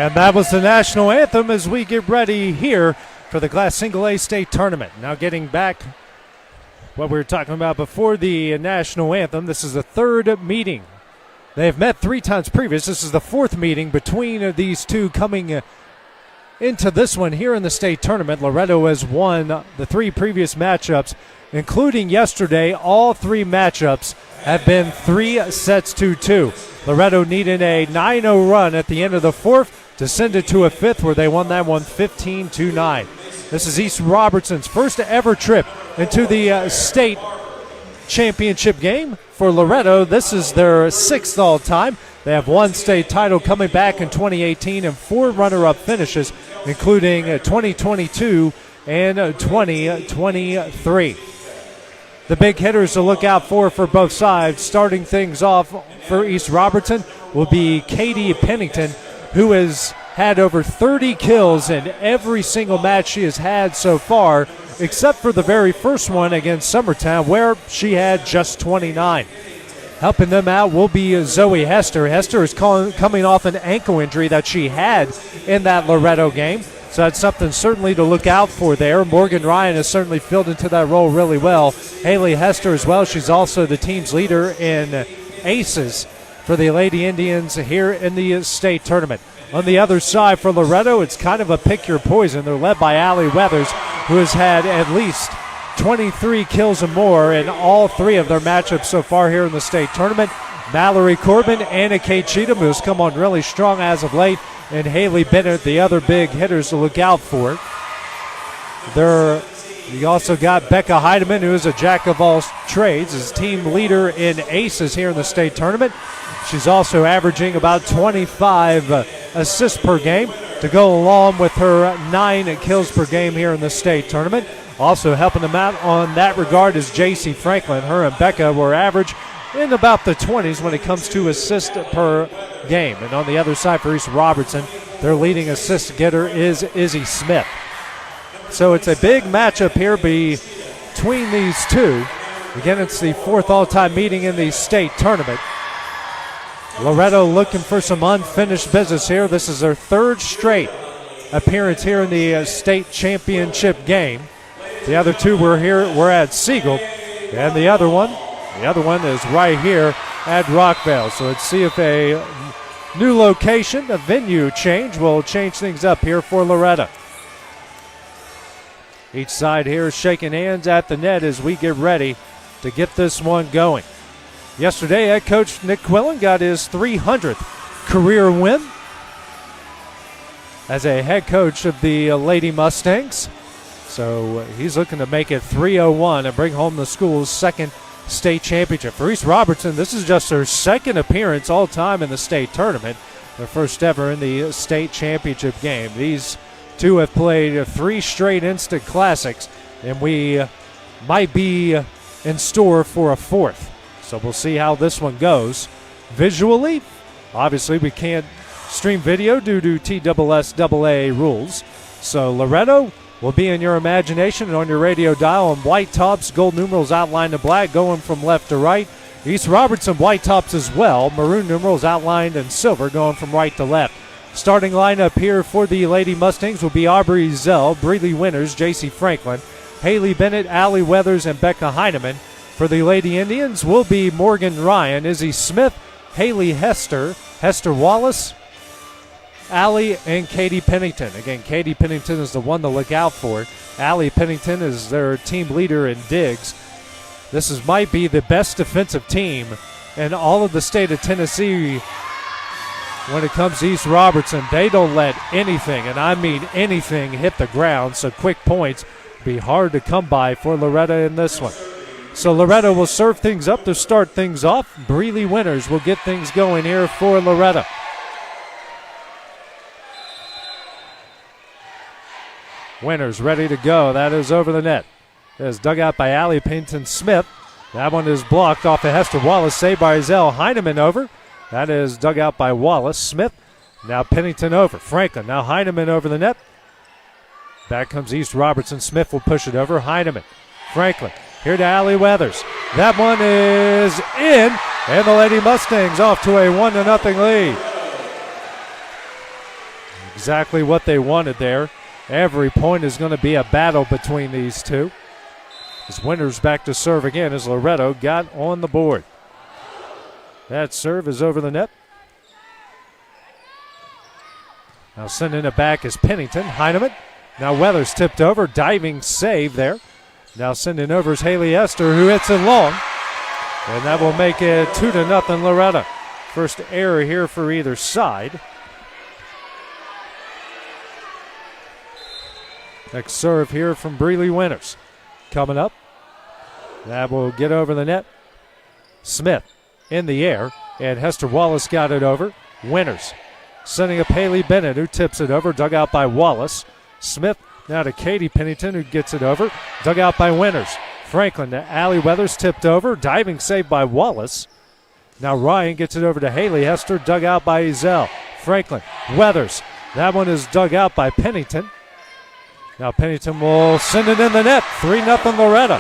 And that was the national anthem as we get ready here for the Class Single A state tournament. Now getting back what we were talking about before the national anthem, this is the third meeting. They've met 3 times previous. This is the 4th meeting between these two coming into this one here in the state tournament. Loretto has won the 3 previous matchups, including yesterday. All 3 matchups have been 3 sets to 2. Loretto needed a 9-0 run at the end of the 4th to send it to a 5th where they won that one 15-9. This is East Robertson's first ever trip into the state championship game for Loretto. This is their 6th all time. They have 1 state title coming back in 2018 and 4 runner-up finishes, including 2022 and 2023. The big hitters to look out for both sides. Starting things off for East Robertson will be Katie Pennington, who has had over 30 kills in every single match she has had so far, except for the very first one against Summertown, where she had just 29. Helping them out will be Zoe Hester. Hester is coming off an ankle injury that she had in that Loretto game, so that's something certainly to look out for there. Morgan Ryan has certainly filled into that role really well. Haley Hester as well. She's also the team's leader in aces for the Lady Indians here in the state tournament. On the other side for Loretto, it's kind of a pick your poison. They're led by Allie Weathers, who has had at least 23 kills or more in all 3 of their matchups so far here in the state tournament. Mallory Corbin, Anna Kate Cheatham, who's come on really strong as of late, and Haley Bennett, the other big hitters to look out for. You also got Becca Heidemann, who is a jack of all trades, is team leader in aces here in the state tournament. She's also averaging about 25 assists per game to go along with her 9 kills per game here in the state tournament. Also helping them out on that regard is J.C. Franklin. Her and Becca were average in about the 20s when it comes to assists per game. And on the other side for East Robertson, their leading assist getter is Izzy Smith. So it's a big matchup here between these two. Again, it's the 4th all-time meeting in the state tournament. Loretto looking for some unfinished business here. This is their 3rd straight appearance here in the state championship game. The other 2 were at Siegel, and the other one is right here at Rockvale. So let's see if a new location, a venue change, will change things up here for Loretto. Each side here is shaking hands at the net as we get ready to get this one going. Yesterday, head coach Nick Quillen got his 300th career win as a head coach of the Lady Mustangs. So he's looking to make it 3-0-1 and bring home the school's 2nd state championship. For East Robertson, this is just their 2nd appearance all time in the state tournament, their first ever in the state championship game. These 2 have played 3 straight instant classics, and we might be in store for a 4th. So we'll see how this one goes. Visually, obviously we can't stream video due to TSSAA rules. So Loretto will be in your imagination and on your radio dial in white tops, gold numerals outlined in black going from left to right. East Robertson white tops as well, maroon numerals outlined in silver going from right to left. Starting lineup here for the Lady Mustangs will be Aubrey Zell, Breeley Winters, J.C. Franklin, Haley Bennett, Allie Weathers, and Becca Heinemann. For the Lady Indians will be Morgan Ryan, Izzy Smith, Haley Hester, Hester Wallace, Allie, and Katie Pennington. Again, Katie Pennington is the one to look out for. Allie Pennington is their team leader in digs. This might be the best defensive team in all of the state of Tennessee when it comes to East Robertson. They don't let anything, and I mean anything, hit the ground, so quick points be hard to come by for Loretto in this one. So Loretto will serve things up to start things off. Breeley Winters will get things going here for Loretto. Winters ready to go. That is over the net. That is dug out by Allie Pennington Smith. That one is blocked off of Hester Wallace. Saved by Zell. Heinemann over. That is dug out by Wallace. Smith. Now Pennington over. Franklin. Now Heinemann over the net. Back comes East Robertson. Smith will push it over. Heinemann. Franklin. Here to Allie Weathers. That one is in. And the Lady Mustangs off to a 1-0 lead. Exactly what they wanted there. Every point is going to be a battle between these two. As Winters back to serve again as Loretto got on the board. That serve is over the net. Now sending it back is Pennington. Heineman. Now Weathers tipped over. Diving save there. Now sending over is Haley Hester, who hits it long. And that will make it 2-0 Loretto. First error here for either side. Next serve here from Breeley Winters. Coming up. That will get over the net. Smith in the air. And Hester Wallace got it over. Winters sending up Haley Bennett, who tips it over. Dug out by Wallace. Smith now to Katie Pennington, who gets it over. Dug out by Winters. Franklin to Allie Weathers, tipped over. Diving save by Wallace. Now Ryan gets it over to Haley Hester. Dug out by Ezell. Franklin. Weathers. That one is dug out by Pennington. Now Pennington will send it in the net. 3-0 Loretto.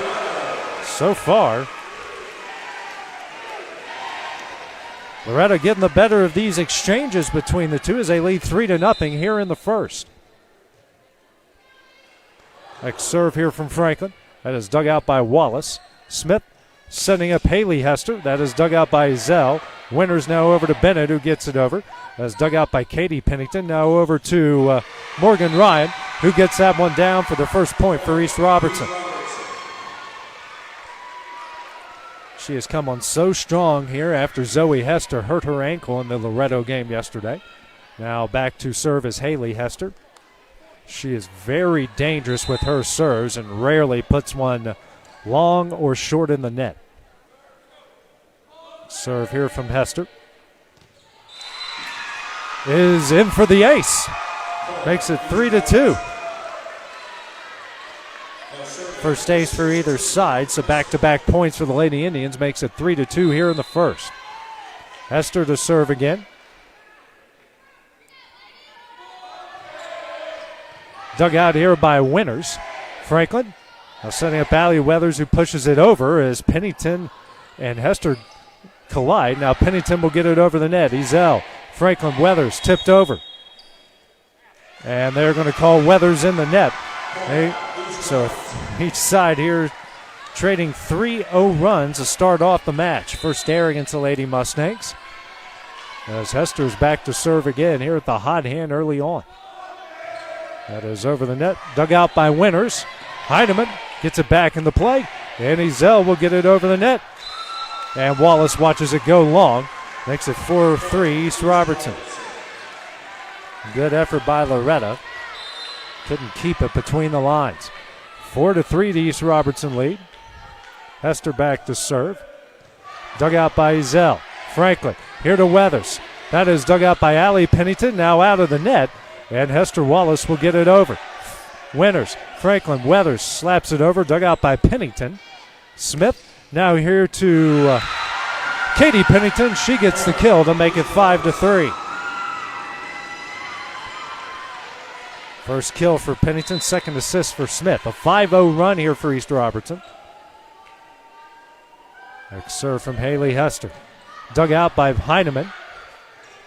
So far, Loretto getting the better of these exchanges between the two as they lead 3-0 here in the first. Next serve here from Franklin. That is dug out by Wallace. Smith sending up Haley Hester. That is dug out by Zell. Winters now over to Bennett, who gets it over. That is dug out by Katie Pennington. Now over to Morgan Ryan, who gets that one down for the first point for East Robertson. She has come on so strong here after Zoe Hester hurt her ankle in the Loretto game yesterday. Now back to serve is Haley Hester. She is very dangerous with her serves and rarely puts one long or short in the net. Serve here from Hester is in for the ace. Makes it 3-2. First ace for either side, so back-to-back points for the Lady Indians makes it 3-2 here in the first. Hester to serve again. Dug out here by Winters. Franklin now setting up Allie Weathers, who pushes it over as Pennington and Hester collide. Now Pennington will get it over the net. Ezell. Franklin. Weathers tipped over. And they're going to call Weathers in the net. So each side here trading 3-0 runs to start off the match. First error against the Lady Mustangs. As Hester's back to serve again here at the hot hand early on. That is over the net. Dug out by Winters. Heineman gets it back in the play. And Ezell will get it over the net. And Wallace watches it go long. Makes it 4-3 East Robertson. Good effort by Loretto. Couldn't keep it between the lines. 4-3 to East Robertson lead. Hester back to serve. Dug out by Ezell. Franklin here to Weathers. That is dug out by Allie Pennington. Now out of the net. And Hester Wallace will get it over. Winters. Franklin. Weathers slaps it over. Dug out by Pennington. Smith now here to Katie Pennington. She gets the kill to make it 5-3. First kill for Pennington, second assist for Smith. A 5-0 run here for East Robertson. Next serve from Haley Hester. Dug out by Heineman.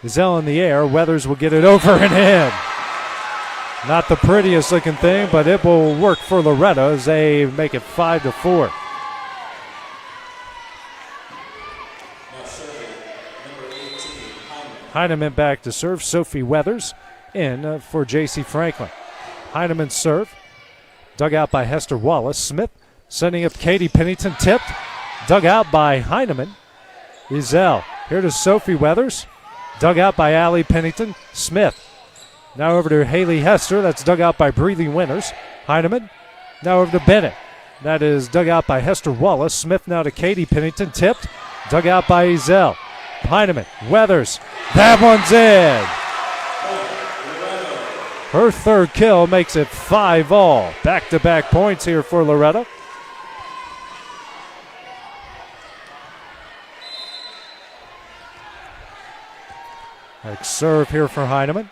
Ezell in the air. Weathers will get it over and in. Not the prettiest looking thing, but it will work for Loretto as they make it 5-4. Heineman back to serve. Sophie Weathers in for J.C. Franklin. Heineman's serve. Dug out by Hester Wallace. Smith sending up Katie Pennington. Tipped. Dug out by Heineman. Ezell here to Sophie Weathers. Dug out by Allie Pennington. Smith. Now over to Haley Hester. That's dug out by Breeley Winters. Heineman. Now over to Bennett. That is dug out by Hester Wallace. Smith now to Katie Pennington. Tipped. Dug out by Ezell. Heineman. Weathers. That one's in. Her third kill makes it 5-all. Back-to-back points here for Loretto. Next serve here for Heineman.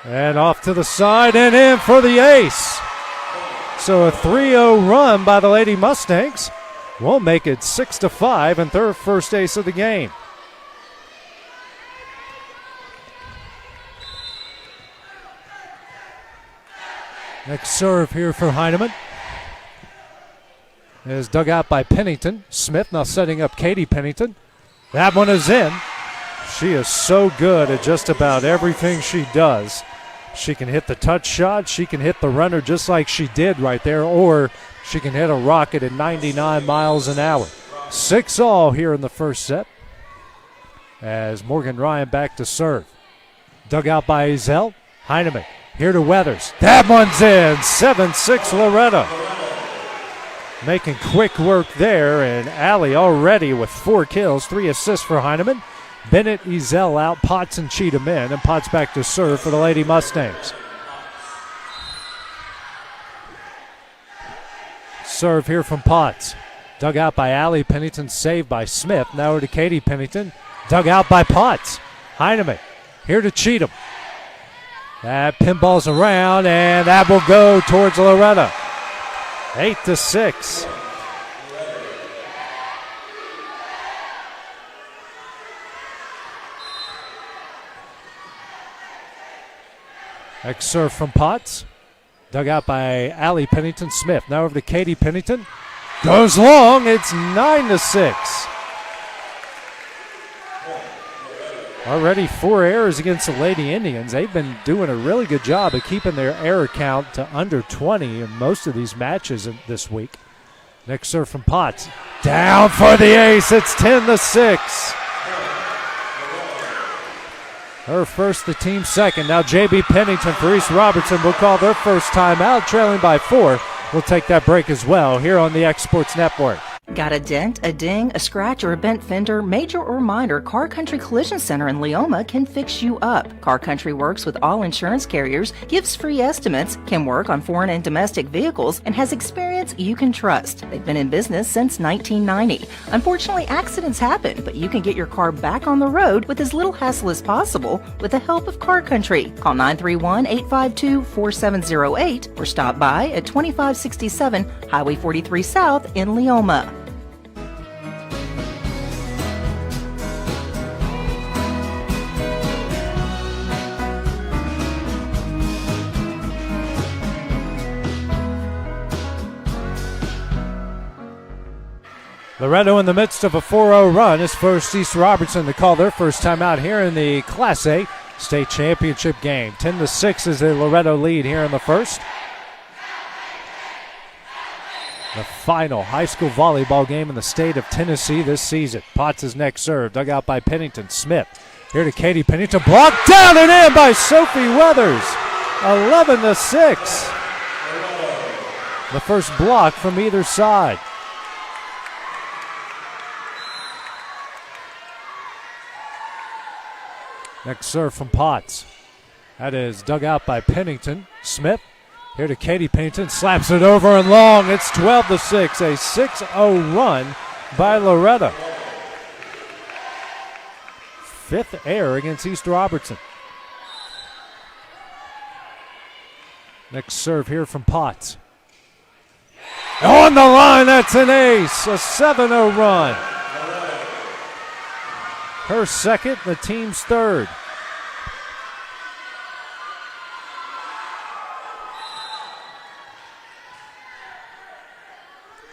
And off to the side and in for the ace. So a 3-0 run by the Lady Mustangs will make it 6-5 and their first ace of the game. Next serve here for Heineman is dug out by Pennington. Smith now setting up Katie Pennington. That one is in. She is so good at just about everything she does. She can hit the touch shot. She can hit the runner just like she did right there, or she can hit a rocket at 99 miles an hour. 6-all here in the first set as Morgan Ryan back to serve. Dug out by Ezel. Heineman here to Weathers. That one's in. 7-6 Loretto. Making quick work there, and Allie already with 4 kills, 3 assists for Heineman. Bennett, Ezel out, Potts and Cheatham in, and Potts back to serve for the Lady Mustangs. Serve here from Potts. Dug out by Allie. Pennington saved by Smith. Now over to Katie Pennington. Dug out by Potts. Heineman here to Cheatham. That pinballs around, and that will go towards Loretto. 8-6. Next serve from Potts. Dug out by Allie Pennington. Smith now over to Katie Pennington. Goes long. It's 9-6. Already 4 errors against the Lady Indians. They've been doing a really good job of keeping their error count to under 20 in most of these matches this week. Next serve from Potts. Down for the ace. It's 10-6. Her first, the team second. Now J.B. Pennington for East Robertson will call their first timeout, trailing by 4. We'll take that break as well here on the X Sports Network. Got a dent, a ding, a scratch, or a bent fender? Major or minor, Car Country Collision Center in Leoma can fix you up. Car Country works with all insurance carriers, gives free estimates, can work on foreign and domestic vehicles, and has experience you can trust. They've been in business since 1990. Unfortunately, accidents happen, but you can get your car back on the road with as little hassle as possible with the help of Car Country. Call 931-852-4708 or stop by at 2567 Highway 43 South in Leoma. Loretto in the midst of a 4-0 run is first East Robertson to call their first time out here in the Class A state championship game. 10-6 is the Loretto lead here in the first. The final high school volleyball game in the state of Tennessee this season. Potts' next serve, dug out by Pennington. Smith here to Katie Pennington. Blocked down and in by Sophie Weathers. 11-6. The first block from either side. Next serve from Potts. That is dug out by Pennington. Smith here to Katie Pennington. Slaps it over and long. It's 12-6. A 6-0 run by Loretto. 5th error against East Robertson. Next serve here from Potts. On the line, that's an ace. A 7-0 run. Her second, the team's third.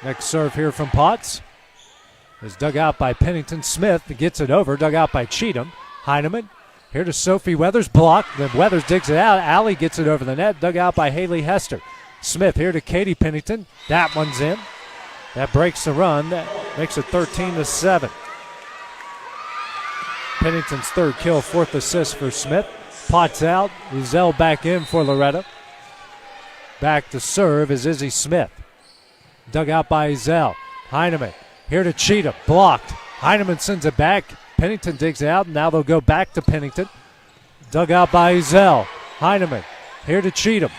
Next serve here from Potts is dug out by Pennington. Smith gets it over, dug out by Cheatham. Heineman here to Sophie Weathers, blocked. Then Weathers digs it out. Allie gets it over the net, dug out by Haley Hester. Smith here to Katie Pennington. That one's in. That breaks the run. That makes it 13-7. Pennington's third kill, 4th assist for Smith. Potts out. Ezel back in for Loretto. Back to serve is Izzy Smith. Dug out by Ezel. Heineman here to Cheatham. Blocked. Heineman sends it back. Pennington digs it out. Now they'll go back to Pennington. Dug out by Ezel. Heineman here to Cheatham.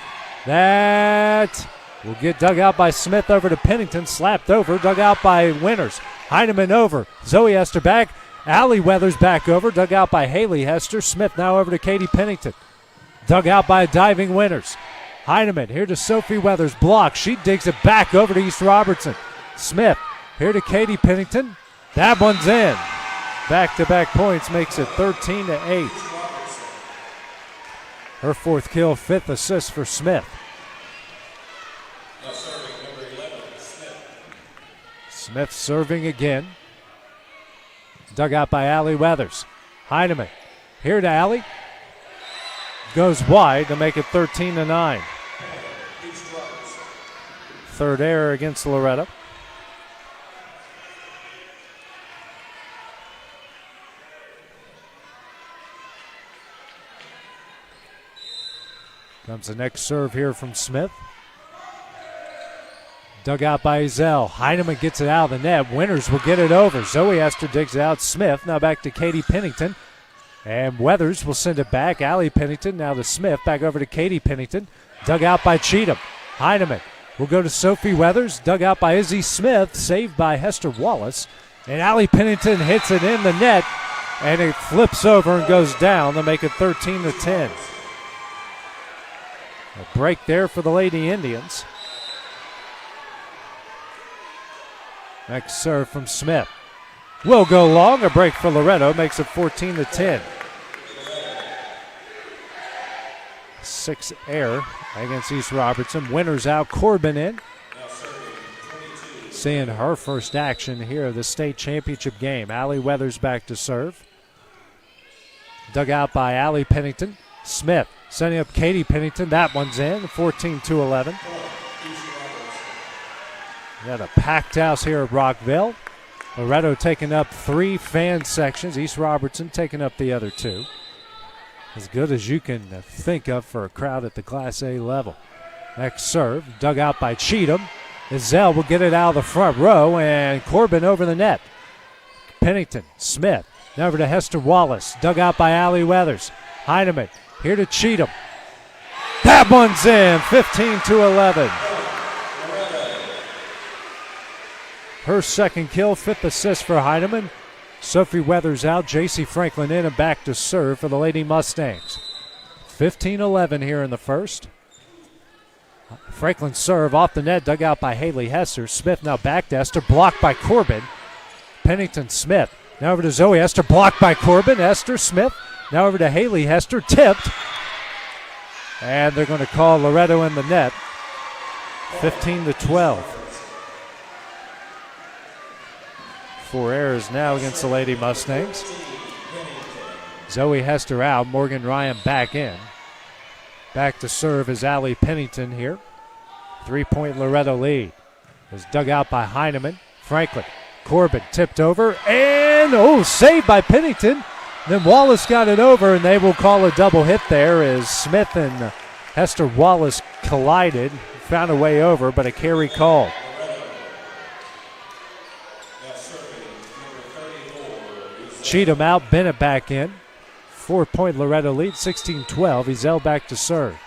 That will get dug out by Smith over to Pennington. Slapped over. Dug out by Winters. Heineman over. Zoe Hester back. Allie Weathers back over, dug out by Haley Hester. Smith now over to Katie Pennington. Dug out by diving Winters. Heineman here to Sophie Weathers. Block. She digs it back over to East Robertson. Smith here to Katie Pennington. That one's in. Back-to-back points makes it 13-8. Her 4th kill, 5th assist for Smith. Smith serving again. Dug out by Allie Weathers. Heineman here to Allie. Goes wide to make it 13-9. Third error against Loretto. Comes the next serve here from Smith. Dug out by Ezell. Heineman gets it out of the net. Winters will get it over. Zoe Hester digs it out. Smith now back to Katie Pennington. And Weathers will send it back. Allie Pennington now to Smith. Back over to Katie Pennington. Dug out by Cheatham. Heineman will go to Sophie Weathers. Dug out by Izzy Smith. Saved by Hester Wallace. And Allie Pennington hits it in the net. And it flips over and goes down to make it 13-10. A break there for the Lady Indians. Next serve from Smith. Will go long. A break for Loretto makes it 14-10. Sixth error against East Robertson. Winters out. Corbin in. Seeing her first action here of the state championship game. Allie Weathers back to serve. Dug out by Allie Pennington. Smith sending up Katie Pennington. That one's in. 14-11. We got a packed house here at Rockville. Loretto taking up 3 fan sections. East Robertson taking up the other 2. As good as you can think of for a crowd at the Class A level. Next serve, dug out by Cheatham. Ezell will get it out of the front row, and Corbin over the net. Pennington, Smith, now over to Hester Wallace. Dug out by Allie Weathers. Heineman, here to Cheatham. That one's in, 15-11. Her second kill, 5th assist for Heineman. Sophie Weathers out, J.C. Franklin in and back to serve for the Lady Mustangs. 15-11 here in the first. Franklin serve off the net, dug out by Haley Hester. Smith now back to Hester, blocked by Corbin. Pennington, Smith, now over to Zoe Hester, blocked by Corbin. Hester, Smith, now over to Haley Hester, tipped. And they're going to call Loretto in the net. 15-12. 4 errors now against the Lady Mustangs. Zoe Hester out, Morgan Ryan back in. Back to serve is Allie Pennington here. 3-point Loretto lead. Is dug out by Heineman. Franklin, Corbin tipped over, and saved by Pennington. Then Wallace got it over, and they will call a double hit there as Smith and Hester Wallace collided. Found a way over, but a carry called. Cheatham out, Bennett back in. 4-point Loretto lead, 16-12. Ezell back to serve.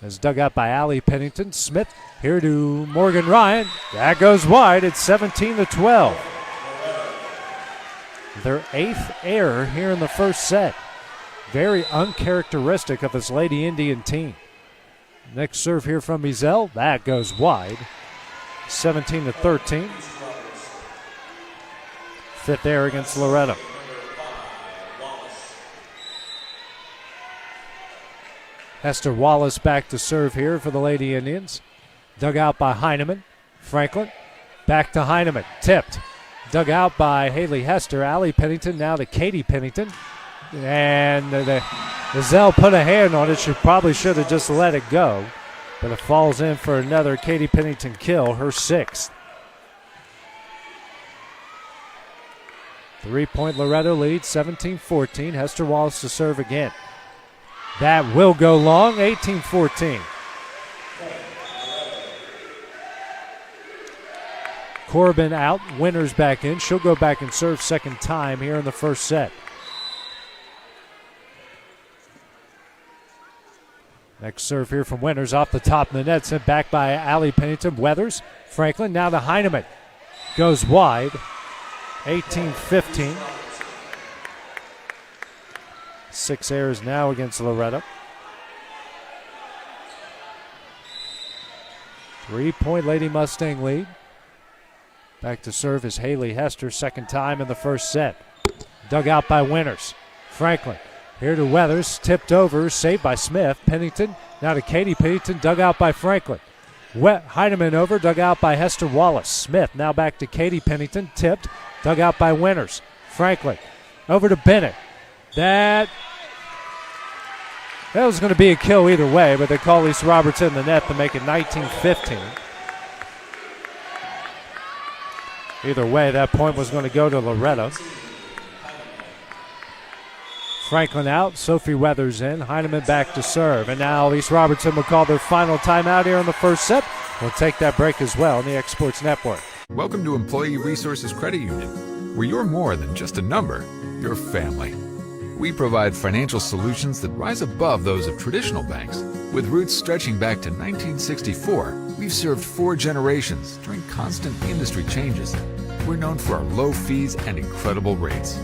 As dug out by Allie Pennington. Smith here to Morgan Ryan. That goes wide. It's 17-12. Their 8th error here in the first set. Very uncharacteristic of this Lady Indian team. Next serve here from Ezell. That goes wide. 17-13. 5th error against Loretto. Hester Wallace back to serve here for the Lady Indians. Dug out by Heineman. Franklin back to Heineman. Tipped. Dug out by Haley Hester. Allie Pennington now to Katie Pennington. And Ezell put a hand on it. She probably should have just let it go. But it falls in for another Katie Pennington kill, her 6th. 3-point Loretto lead, 17-14. Hester Wallace to serve again. That will go long, 18-14. Corbin out, Winters back in. She'll go back and serve second time here in the first set. Next serve here from Winters off the top of the net, sent back by Allie Pennington. Weathers, Franklin, now to Heineman. Goes wide. 18-15. 6 errors now against Loretto. 3-point Lady Mustang lead. Back to serve is Haley Hester, second time in the first set. Dug out by Winters. Franklin here to Weathers, tipped over, saved by Smith. Pennington Now to Katie Pennington, dug out by Franklin. Heineman over, dug out by Hester Wallace. Smith now back to Katie Pennington, tipped, dug out by Winters. Franklin over to Bennett. That was going to be a kill either way, but they call Lisa Robertson in the net to make it 19-15. Either way, that point was going to go to Loretto. Franklin out, Sophie Weathers in, Heineman back to serve. And now Lisa Robertson will call their final timeout here in the first set. We'll take that break as well on the Exports Network. Welcome to Employee Resources Credit Union, where you're more than just a number, you're family. We provide financial solutions that rise above those of traditional banks. With roots stretching back to 1964, we've served 4 generations during constant industry changes. We're known for our low fees and incredible rates.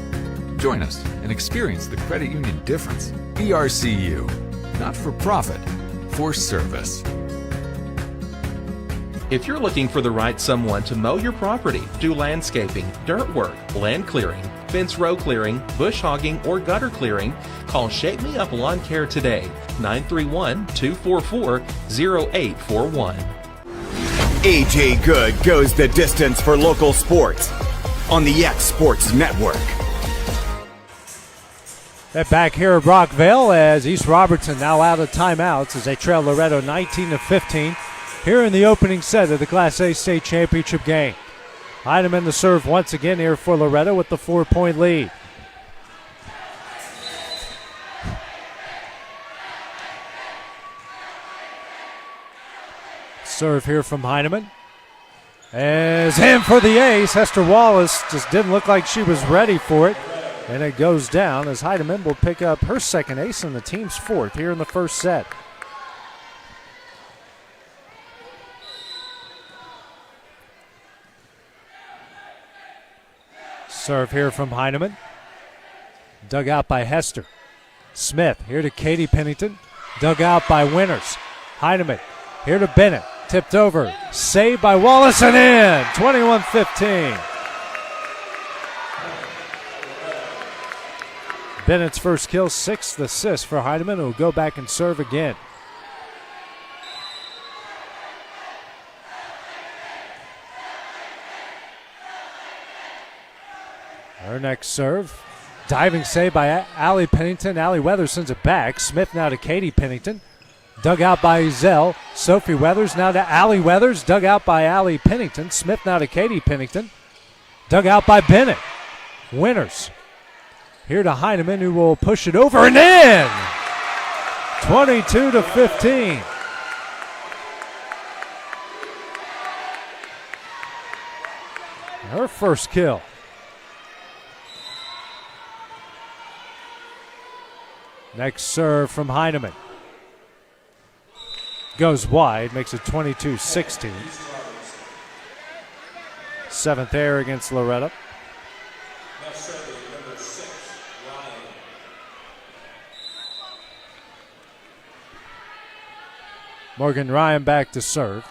Join us and experience the credit union difference. ERCU, not for profit, for service. If you're looking for the right someone to mow your property, do landscaping, dirt work, land clearing, fence row clearing, bush hogging, or gutter clearing, call Shape Me Up Lawn Care today, 931-244-0841. AJ Good goes the distance for local sports on the X Sports Network. That back here at Rockvale as East Robertson now out of timeouts as they trail Loretto 19-15 here in the opening set of the Class A state championship game. Heineman to serve once again here for Loretto with the 4-point lead. Serve here from Heineman. As in for the ace, Hester Wallace just didn't look like she was ready for it. And it goes down as Heineman will pick up her second ace and the team's 4th here in the first set. Serve here from Heineman. Dug out by Hester. Smith here to Katie Pennington. Dug out by Winters. Heineman here to Bennett. Tipped over. Saved by Wallace and in. 21-15. Bennett's first kill, 6th assist for Heineman, who will go back and serve again. Her next serve. Diving save by Allie Pennington. Allie Weathers sends it back. Smith now to Katie Pennington. Dug out by Zell. Sophie Weathers now to Allie Weathers. Dug out by Allie Pennington. Smith now to Katie Pennington. Dug out by Bennett. Winters. Here to Heineman, who will push it over and in. 22-15. Her first kill. Next serve from Heineman. Goes wide, makes it 22-16. 7th error against Loretto. Morgan Ryan back to serve.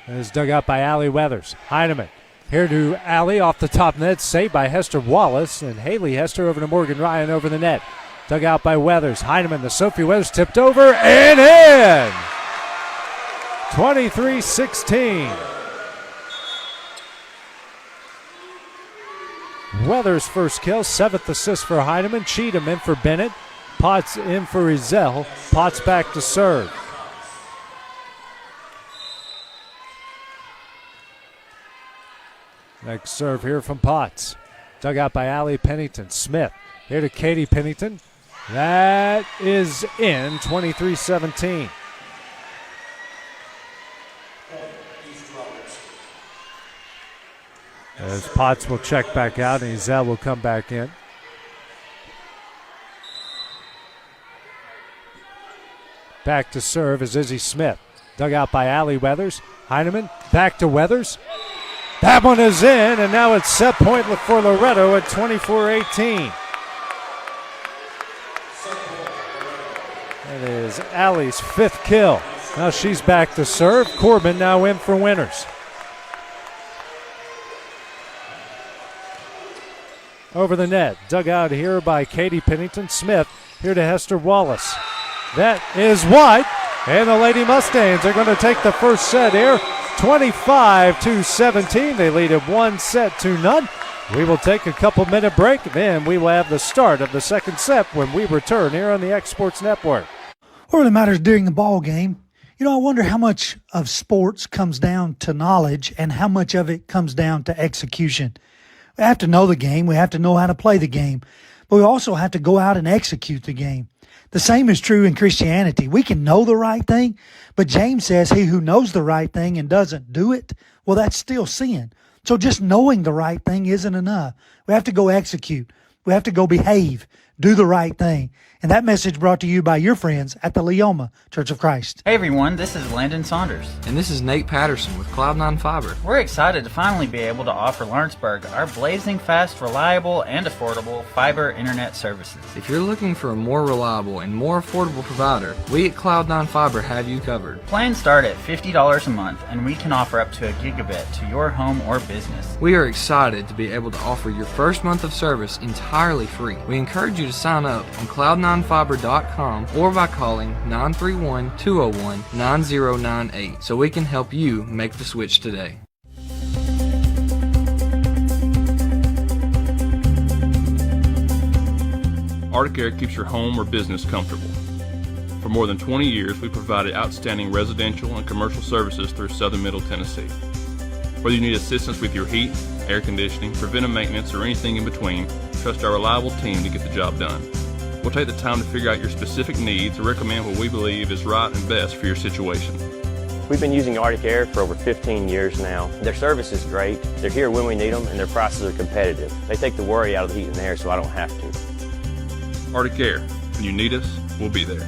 And is dug out by Allie Weathers. Heineman here to Allie off the top net. Saved by Hester Wallace. And Haley Hester over to Morgan Ryan over the net. Dug out by Weathers. Heineman to Sophie Weathers. Tipped over and in. 23-16. Weathers' first kill. 7th assist for Heineman. Cheatham in for Bennett. Potts in for Rizel. Potts back to serve. Next serve here from Potts. Dug out by Allie Pennington. Smith here to Katie Pennington. That is in. 23-17. As Potts will check back out and Zell will come back in. Back to serve is Izzy Smith. Dug out by Allie Weathers. Heineman back to Weathers. That one is in, and now it's set point for Loretto at 24-18. That is Allie's 5th kill. Now she's back to serve. Corbin now in for Winters. Over the net. Dug out here by Katie Pennington. Smith here to Hester Wallace. That is wide. And the Lady Mustangs are going to take the first set here, 25-17. They lead it 1-0. We will take a couple-minute break, then we will have the start of the second set when we return here on the X Sports Network. What really matters during the ball game, I wonder how much of sports comes down to knowledge and how much of it comes down to execution. We have to know the game. We have to know how to play the game. But we also have to go out and execute the game. The same is true in Christianity. We can know the right thing, but James says he who knows the right thing and doesn't do it, well, that's still sin. So just knowing the right thing isn't enough. We have to go execute. We have to go behave, do the right thing. And that message brought to you by your friends at the Leoma Church of Christ. Hey everyone, this is Landon Saunders. And this is Nate Patterson with Cloud9 Fiber. We're excited to finally be able to offer Lawrenceburg our blazing fast, reliable, and affordable fiber internet services. If you're looking for a more reliable and more affordable provider, we at Cloud9 Fiber have you covered. Plans start at $50 a month, and we can offer up to a gigabit to your home or business. We are excited to be able to offer your first month of service entirely free. We encourage you to sign up on Cloud9Fiber.com or by calling 931-201-9098 so we can help you make the switch today. ArcticAir keeps your home or business comfortable. For more than 20 years, we've provided outstanding residential and commercial services through southern Middle Tennessee. Whether you need assistance with your heat, air conditioning, preventive maintenance, or anything in between, trust our reliable team to get the job done. We'll take the time to figure out your specific needs and recommend what we believe is right and best for your situation. We've been using Arctic for over 15 years now. Their service is great, they're here when we need them, and their prices are competitive. They take the worry out of the heat and air so I don't have to. Arctic Air, when you need us, we'll be there.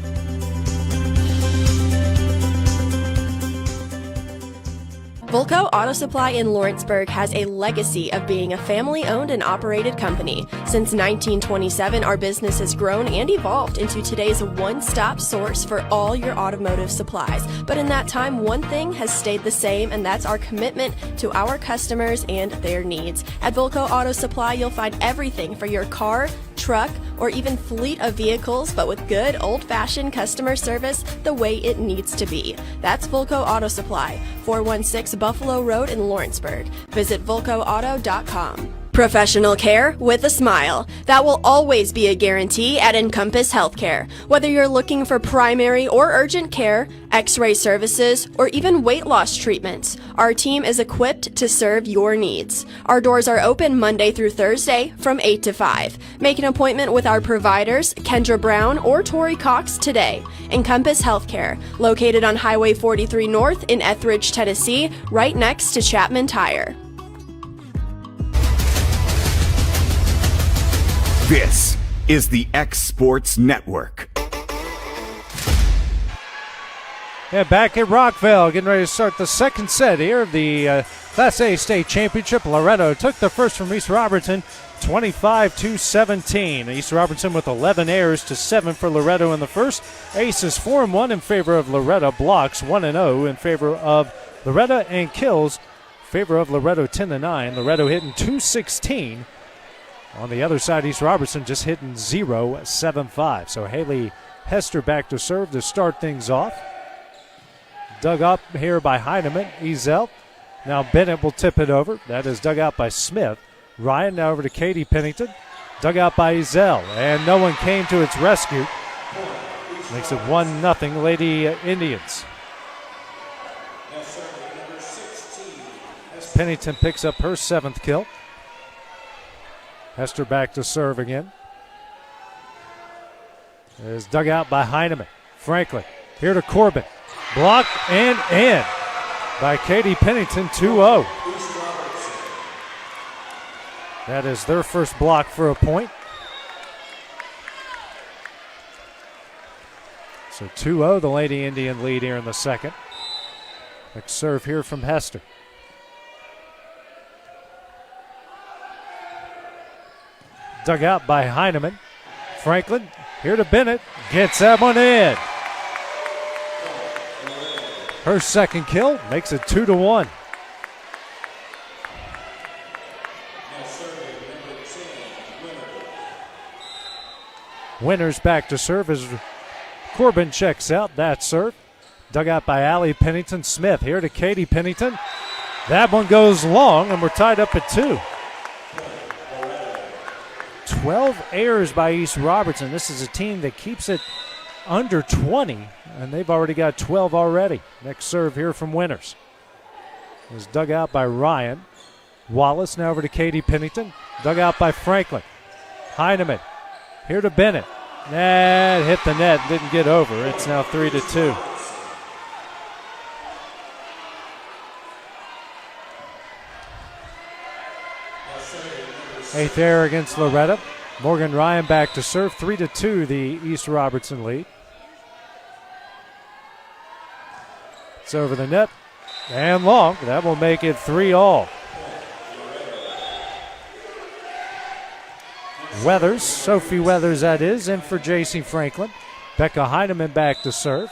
Volco Auto Supply in Lawrenceburg has a legacy of being a family-owned and operated company. Since 1927, our business has grown and evolved into today's one-stop source for all your automotive supplies. But in that time, one thing has stayed the same, and that's our commitment to our customers and their needs. At Volco Auto Supply, you'll find everything for your car, truck, or even fleet of vehicles, but with good old-fashioned customer service the way it needs to be. That's Volco Auto Supply, 416 Buffalo Road in Lawrenceburg. Visit VolcoAuto.com. Professional care with a smile. That will always be a guarantee at Encompass Healthcare. Whether you're looking for primary or urgent care, x-ray services, or even weight loss treatments, our team is equipped to serve your needs. Our doors are open Monday through Thursday from 8 to 5. Make an appointment with our providers, Kendra Brown or Tori Cox, today. Encompass Healthcare, located on Highway 43 North in Etheridge, Tennessee, right next to Chapman Tire. This is the X Sports Network. Yeah, back at Rockville, getting ready to start the second set here of the Class A State Championship. Loretto took the first from East Robertson, 25-17. East Robertson with 11 errors to 7 for Loretto in the first. Aces 4-1 in favor of Loretto. Blocks 1-0 in favor of Loretto, and kills in favor of Loretto 10-9. Loretto hitting 216. On the other side, East Robertson just hitting 0-7-5. So Haley Hester back to serve to start things off. Dug up here by Heineman. Ezel. Now Bennett will tip it over. That is dug out by Smith. Ryan now over to Katie Pennington. Dug out by Ezel. And no one came to its rescue. Makes it 1-0 Lady Indians. Pennington picks up her 7th kill. Hester back to serve again. It is dug out by Heineman. Franklin here to Corbin. Blocked and in by Katie Pennington, 2-0. That is their first block for a point. So 2-0, the Lady Indian lead here in the second. Next serve here from Hester. Dug out by Heineman. Franklin here to Bennett. Gets that one in. Her second kill makes it 2-1. Winners back to serve as Corbin checks out. That serve. Dug out by Allie Pennington Smith. Here to Katie Pennington. That one goes long, and we're tied up at 2. 12 errors by East Robertson. This is a team that keeps it under 20, and they've already got 12 already. Next serve here from Winters. It was dug out by Ryan. Wallace now over to Katie Pennington. Dug out by Franklin. Heineman here to Bennett. That hit the net, didn't get over. It's now 3-2. Eighth error against Loretto. Morgan Ryan back to serve. 3-2, the East Robertson lead. It's over the net and long. That will make it 3-all. Weathers, Sophie Weathers that is, in for J.C. Franklin. Becca Heineman back to serve.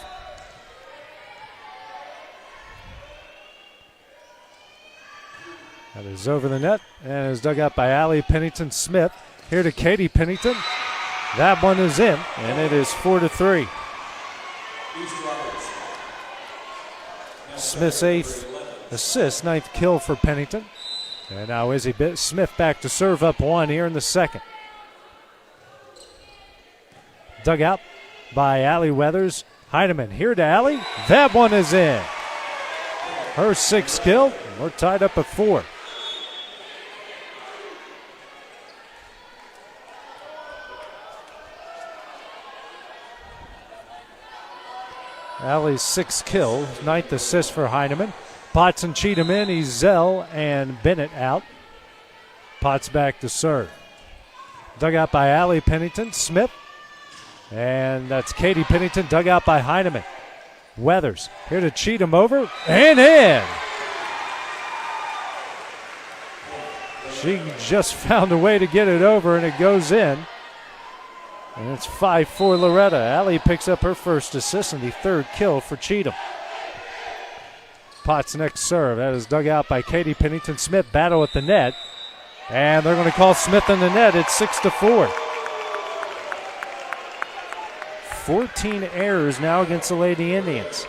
That is over the net and is dug out by Allie Pennington Smith. Here to Katie Pennington. That one is in, and it is 4-3. Smith's 8th assist, 9th kill for Pennington. And now Izzy Smith back to serve up 1 here in the second. Dug out by Allie Weathers. Heineman here to Allie. That one is in. Her 6th kill. We're tied up at 4. Allie's 6th kill, 9th assist for Heineman. Potts and Cheatham in, Ezel and Bennett out. Potts back to serve. Dug out by Allie Pennington Smith. And that's Katie Pennington, dug out by Heineman. Weathers here to Cheatham over and in. She just found a way to get it over, and it goes in. And it's 5-4 Loretto. Allie picks up her first assist and the 3rd kill for Cheatham. Potts next serve. That is dug out by Katie Pennington Smith. Battle at the net. And they're going to call Smith in the net. It's 6-4. 14 errors now against the Lady Indians.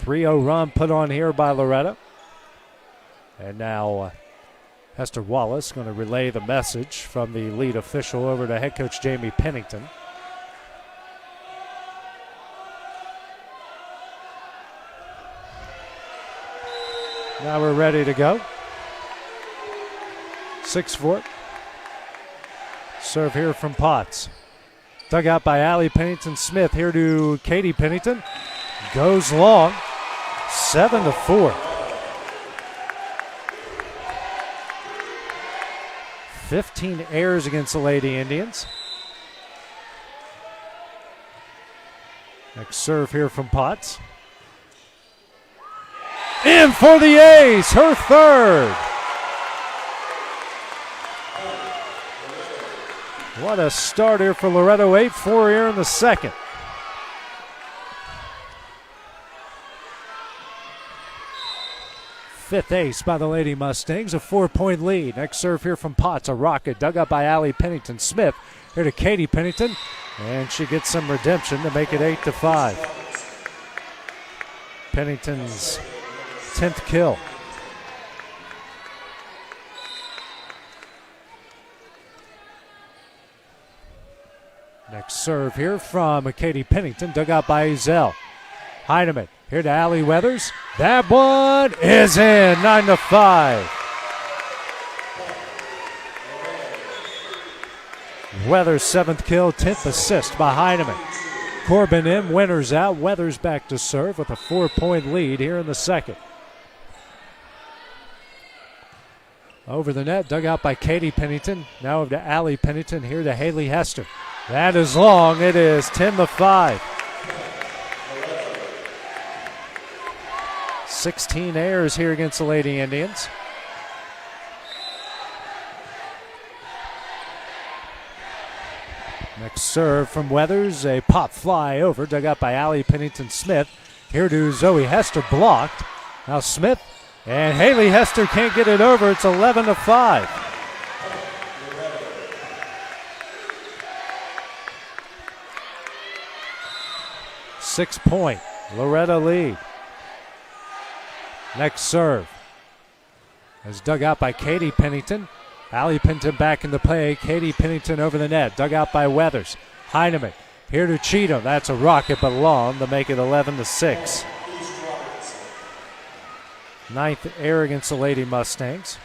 3-0 run put on here by Loretto. And now Hester Wallace going to relay the message from the lead official over to head coach Jamie Pennington. Now we're ready to go. 6-4. Serve here from Potts. Dug out by Allie Pennington Smith. Here to Katie Pennington. Goes long. 7-4. 15 errors against the Lady Indians. Next serve here from Potts. In for the ace, her 3rd. What a start here for Loretto. 8-4 here in the second. Fifth ace by the Lady Mustangs, a 4-point lead. Next serve here from Potts, a rocket dug up by Allie Pennington Smith. Here to Katie Pennington, and she gets some redemption to make it 8-5. Pennington's 10th kill. Next serve here from Katie Pennington, dug out by Ezel. Heineman here to Allie Weathers. That one is in, 9-5. Weathers' 7th kill, 10th assist by Heineman. Corbin in, Winters out. Weathers back to serve with a 4-point lead here in the second. Over the net, dug out by Katie Pennington. Now over to Allie Pennington, here to Haley Hester. That is long. It is 10-5. 16 errors here against the Lady Indians. Next serve from Weathers, a pop fly over, dug out by Allie Pennington Smith. Here to Zoe Hester, blocked. Now Smith and Haley Hester can't get it over. It's 11-5. 6-point Loretto lead. Next serve is dug out by Katie Pennington. Allie Pennington back into play. Katie Pennington over the net. Dug out by Weathers. Heineman here to Cheatham. That's a rocket, but long to make it 11-6. Ninth air against the Lady Mustangs.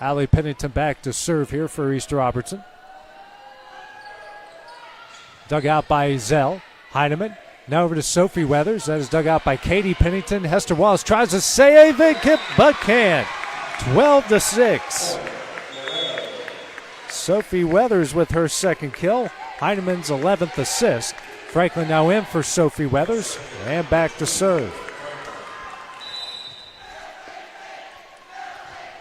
Allie Pennington back to serve here for East Robertson. Dug out by Zell. Heineman now over to Sophie Weathers. That is dug out by Katie Pennington. Hester Wallace tries to save it, but can't. 12-6. Sophie Weathers with her second kill. Heineman's 11th assist. Franklin now in for Sophie Weathers and back to serve.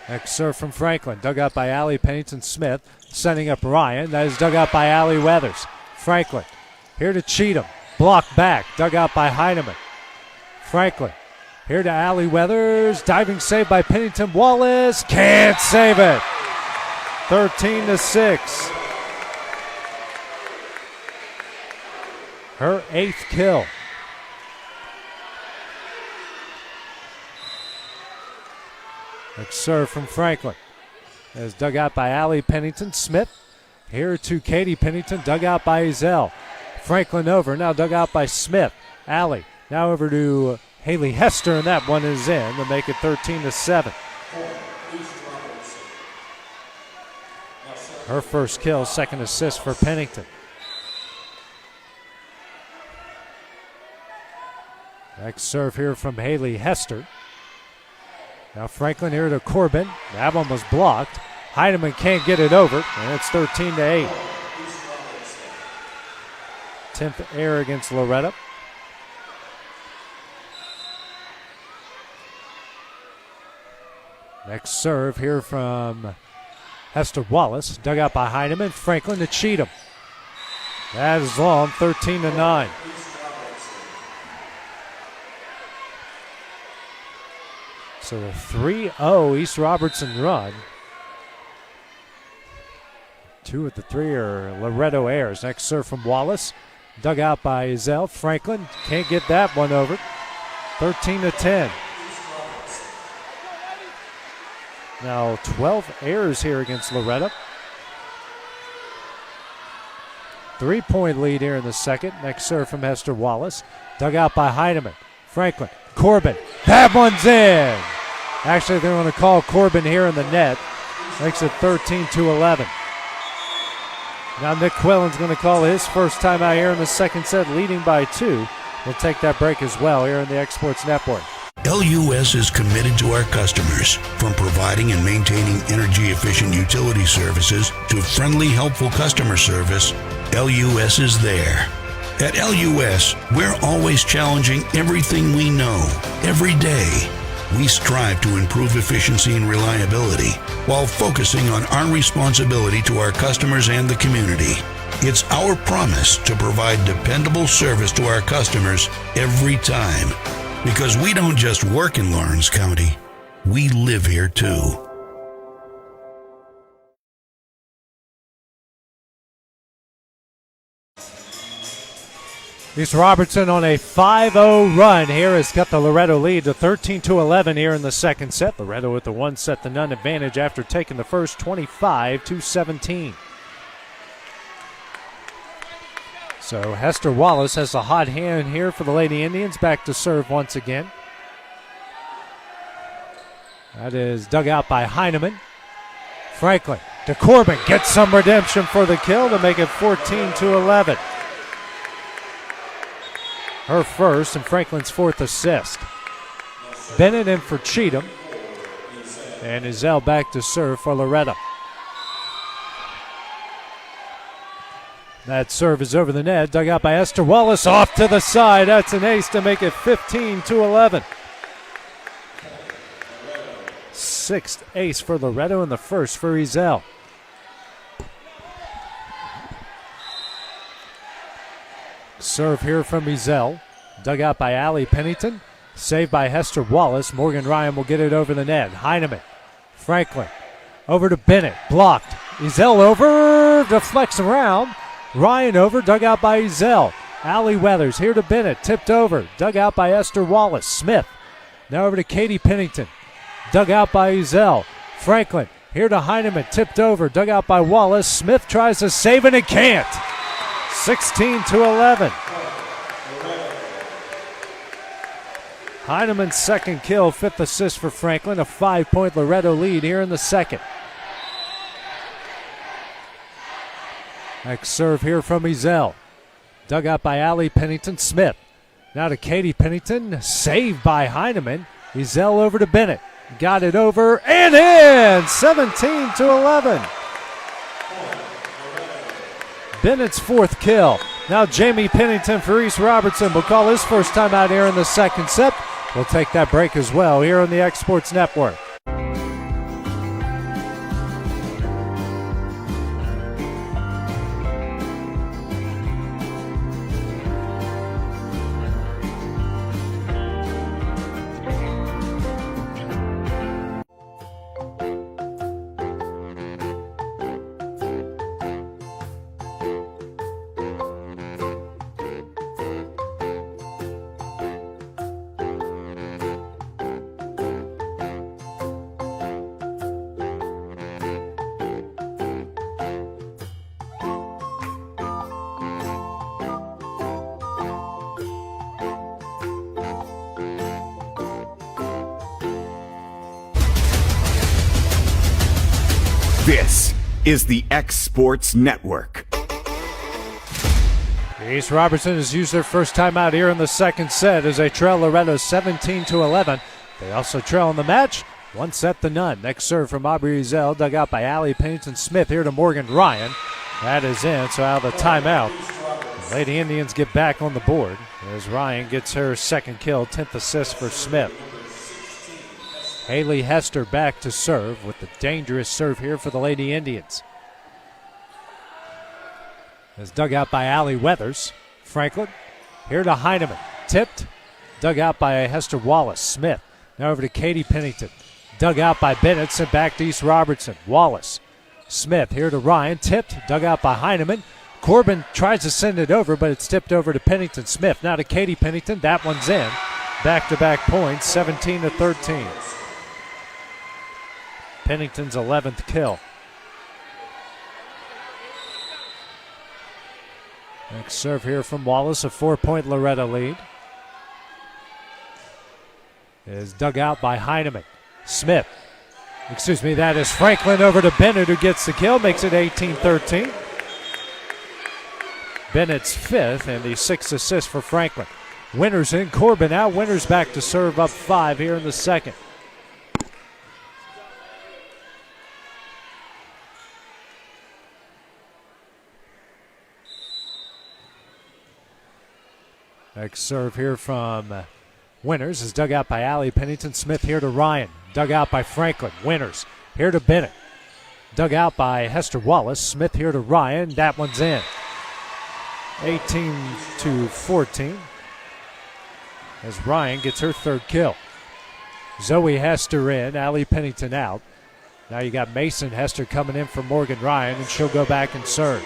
Next serve from Franklin. Dug out by Allie Pennington Smith. Sending up Ryan. That is dug out by Allie Weathers. Franklin here to Cheatham. Blocked back. Dug out by Heineman. Franklin here to Allie Weathers. Diving save by Pennington Wallace. Can't save it. 13-6. Her 8th kill. Next serve from Franklin. As dug out by Allie Pennington Smith. Here to Katie Pennington, dug out by Zell. Franklin over, now dug out by Smith. Allie, now over to Haley Hester, and that one is in to make it 13-7. Her first kill, second assist for Pennington. Next serve here from Haley Hester. Now Franklin here to Corbin. That one was blocked. Heineman can't get it over, and it's 13-8. 10th air against Loretto. Next serve here from Hester Wallace. Dug out by Heineman. Franklin to Cheatham. That is long, 13-9. So a 3-0 East Robertson run. 2 of the 3 are Loretto airs. Next serve from Wallace. Dug out by Zell. Franklin can't get that one over. 13-10. Now 12 airs here against Loretto. 3-point lead here in the second. Next serve from Hester Wallace. Dug out by Heineman. Franklin. Corbin. That one's in. Actually, they're going to call Corbin here in the net. Makes it 13-11. Now Nick Quillen's going to call his first time out here in the second set, leading by 2. We'll take that break as well here in the Exports Network. LUS is committed to our customers, from providing and maintaining energy-efficient utility services to friendly, helpful customer service. LUS is there. At LUS, we're always challenging everything we know, every day. We strive to improve efficiency and reliability while focusing on our responsibility to our customers and the community. It's our promise to provide dependable service to our customers every time. Because we don't just work in Lawrence County, we live here too. East Robertson on a 5-0 run here has got the Loretto lead to 13-11 here in the second set. Loretto with the 1-0 advantage after taking the first, 25-17. So Hester Wallace has the hot hand here for the Lady Indians. Back to serve once again. That is dug out by Heineman. Franklin to Corbin. Gets some redemption for the kill to make it 14-11. Her first and Franklin's 4th assist. Bennett in for Cheatham. And Izell back to serve for Loretto. That serve is over the net. Dug out by Hester Wallace. Off to the side. That's an ace to make it 15-11. 6th ace for Loretto and the first for Izell. Serve here from Izell. Dug out by Allie Pennington. Saved by Hester Wallace. Morgan Ryan will get it over the net. Heineman. Franklin. Over to Bennett. Blocked. Ezell over. Deflects around. Ryan over. Dug out by Ezell. Allie Weathers here to Bennett. Tipped over. Dug out by Esther Wallace. Smith. Now over to Katie Pennington. Dug out by Ezell. Franklin here to Heineman. Tipped over. Dug out by Wallace. Smith tries to save it and can't. 16-11. Heineman's second kill, 5th assist for Franklin. A 5-point Loretto lead here in the second. Next serve here from Ezell. Dug out by Allie Pennington. Smith. Now to Katie Pennington. Saved by Heineman. Ezell over to Bennett. Got it over and in. 17-11. Bennett's 4th kill. Now Jamie Pennington for East Robertson will call his first time out here in the second set. We'll take that break as well here on the X Sports Network. This is the X Sports Network. East Robertson has used their first timeout here in the second set as they trail Loretto 17-11. They also trail in the match, 1-0. Next serve from Aubrey Ezell, dug out by Allie Pennington Smith here to Morgan Ryan. That is in, so out of the timeout. The Lady Indians get back on the board as Ryan gets her second kill, 10th assist for Smith. Haley Hester back to serve with the dangerous serve here for the Lady Indians. As dug out by Allie Weathers. Franklin here to Heineman. Tipped. Dug out by Hester Wallace. Smith. Now over to Katie Pennington. Dug out by Bennett. Sent back to East Robertson. Wallace. Smith here to Ryan. Tipped. Dug out by Heineman. Corbin tries to send it over, but it's tipped over to Pennington Smith. Now to Katie Pennington. That one's in. Back-to-back points, 17-13. Pennington's 11th kill. Next serve here from Wallace, a 4-point Loretto lead. Is dug out by Heineman. Smith. That is Franklin over to Bennett who gets the kill, makes it 18-13. Bennett's 5th and the 6th assist for Franklin. Winters in, Corbin out. Winters back to serve up 5 here in the second. Next serve here from Winters is dug out by Allie Pennington Smith here to Ryan. Dug out by Franklin. Winters here to Bennett. Dug out by Hester Wallace. Smith here to Ryan. That one's in. 18-14. As Ryan gets her 3rd kill. Zoe Hester in. Allie Pennington out. Now you got Mason Hester coming in for Morgan Ryan, and she'll go back and serve.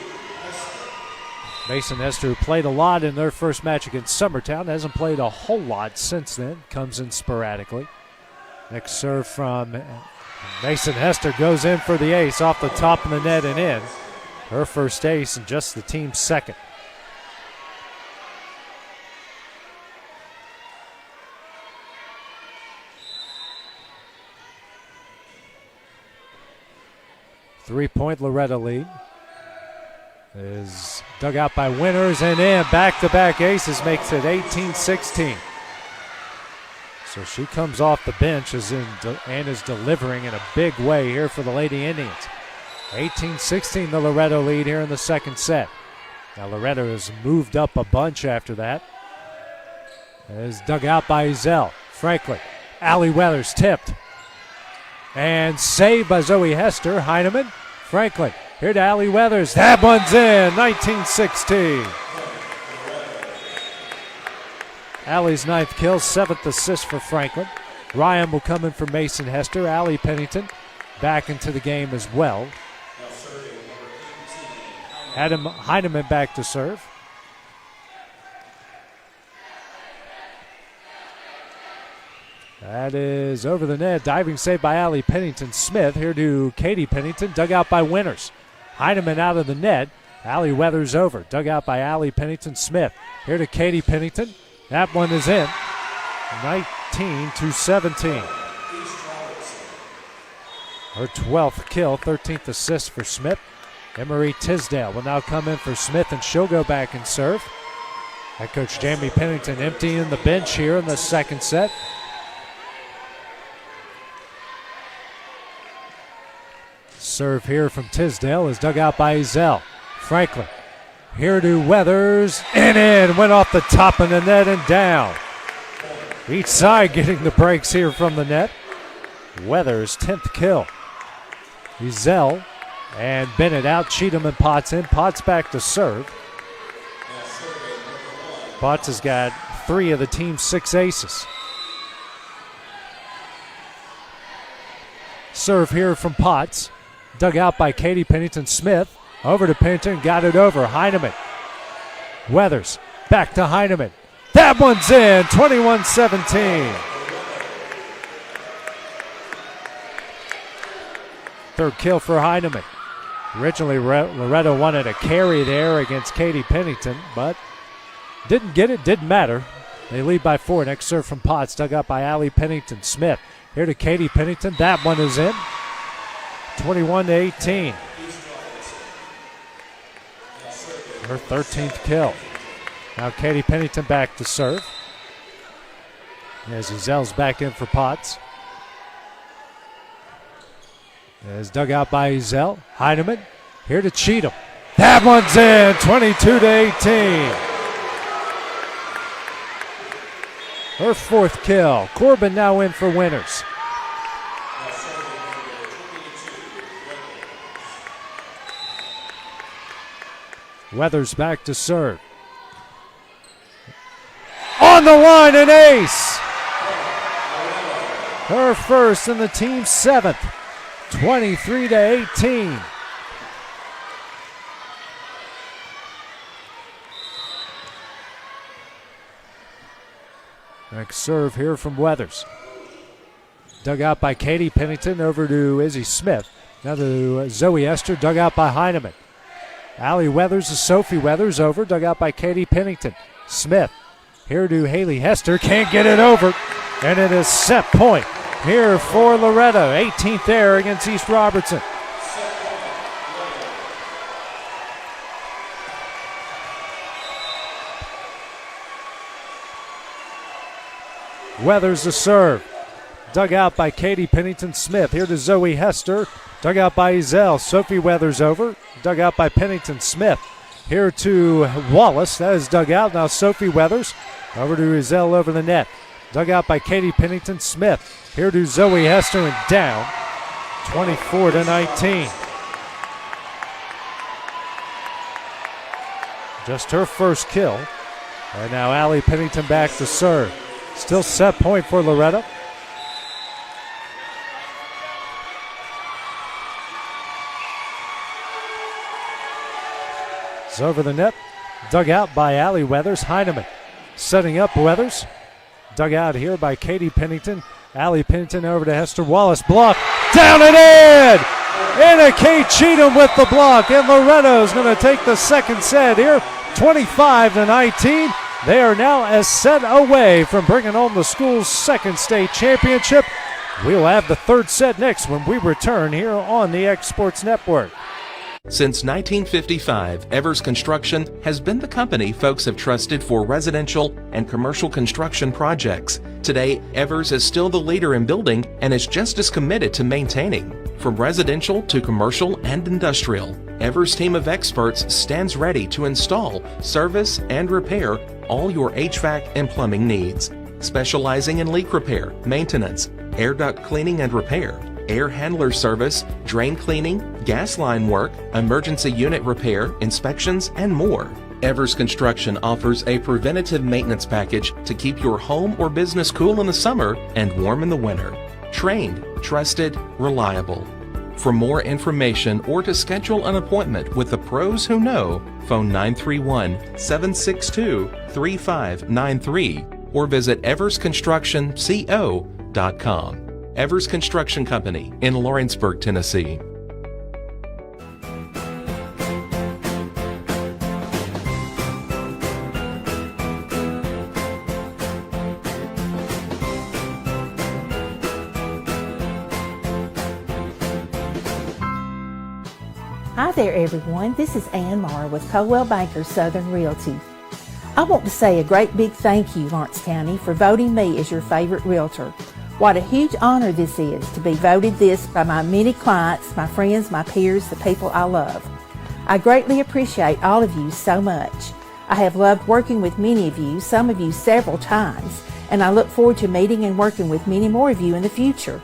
Mason Hester, who played a lot in their first match against Summertown, hasn't played a whole lot since then. Comes in sporadically. Next serve from Mason Hester goes in for the ace off the top of the net and in. Her first ace and just the team's second. Three-point Loretto lead. Is dug out by Winters and in. Back-to-back aces makes it 18-16. So she comes off the bench and is delivering in a big way here for the Lady Indians. 18-16 the Loretto lead here in the second set. Now Loretto has moved up a bunch after that. Is dug out by Ezell. Franklin. Allie Weathers tipped. And saved by Zoe Hester. Heineman. Franklin. Here to Allie Weathers. That one's in. 19-16. Allie's 9th kill, 7th assist for Franklin. Ryan will come in for Mason Hester. Allie Pennington back into the game as well. Heineman back to serve. That is over the net. Diving save by Allie Pennington Smith. Here to Katie Pennington. Dug out by Winters. Heineman out of the net. Allie Weathers over. Dug out by Allie Pennington Smith. Here to Katie Pennington. That one is in. 19-17. Her 12th kill, 13th assist for Smith. Emery Tisdale will now come in for Smith, and she'll go back and serve. Head coach Jamie Pennington emptying the bench here in the second set. Serve here from Tisdale is dug out by Ezell. Franklin here to Weathers, and in. Went off the top of the net and down. Each side getting the breaks here from the net. Weathers, 10th kill. Ezell and Bennett out. Cheatham and Potts in. Potts back to serve. Potts has got 3 of the team's 6 aces. Serve here from Potts. Dug out by Katie Pennington Smith. Over to Pennington, got it over. Heineman. Weathers, back to Heineman. That one's in, 21-17. Third kill for Heineman. Originally, Loretto wanted a carry there against Katie Pennington, but didn't get it, didn't matter. They lead by 4. Next serve from Potts, dug up by Allie Pennington Smith. Here to Katie Pennington, that one is in. 21-18. Her 13th kill. Now Katie Pennington back to serve. As Ezell's back in for Potts. As dug out by Ezell. Heineman. Here to Cheatham. That one's in. 22-18. Her 4th kill. Corbin now in for Winters. Weathers back to serve. On the line, an ace. Her first and the team's 7th. 23-18. Next serve here from Weathers. Dug out by Katie Pennington over to Izzy Smith. Now to Zoe Esther, dug out by Heineman. Allie Weathers to Sophie Weathers over, dug out by Katie Pennington. Smith, here to Haley Hester, can't get it over, and it is set point here for Loretto. 18th there against East Robertson. Weathers to serve, dug out by Katie Pennington Smith. Here to Zoe Hester, dug out by Ezell. Sophie Weathers over, dug out by Pennington Smith. Here to Wallace, that is dug out. Now Sophie Weathers over to Ezell over the net. Dug out by Katie Pennington Smith. Here to Zoe Hester and down. 24-19. Just her first kill. And now Allie Pennington back to serve. Still set point for Loretto. It's over the net. Dug out by Allie Weathers. Heineman setting up Weathers. Dug out here by Katie Pennington. Allie Pennington over to Hester Wallace. Block. Down and in! Anna Kate Cheatham with the block. And Loretto's going to take the second set here. 25-19. They are now a set away from bringing home the school's second state championship. We'll have the third set next when we return here on the X Sports Network. Since 1955, Evers Construction has been the company folks have trusted for residential and commercial construction projects. Today, Evers is still the leader in building and is just as committed to maintaining. From residential to commercial and industrial, Evers' team of experts stands ready to install, service, and repair all your HVAC and plumbing needs. Specializing in leak repair, maintenance, air duct cleaning and repair, air handler service, drain cleaning, gas line work, emergency unit repair, inspections, and more. Evers Construction offers a preventative maintenance package to keep your home or business cool in the summer and warm in the winter. Trained, trusted, reliable. For more information or to schedule an appointment with the pros who know, phone 931-762-3593 or visit eversconstructionco.com. Evers Construction Company in Lawrenceburg, Tennessee. Hi there, everyone. This is Ann Marr with Coldwell Banker Southern Realty. I want to say a great big thank you, Lawrence County, for voting me as your favorite realtor. What a huge honor this is to be voted this by my many clients, my friends, my peers, the people I love. I greatly appreciate all of you so much. I have loved working with many of you, some of you several times, and I look forward to meeting and working with many more of you in the future.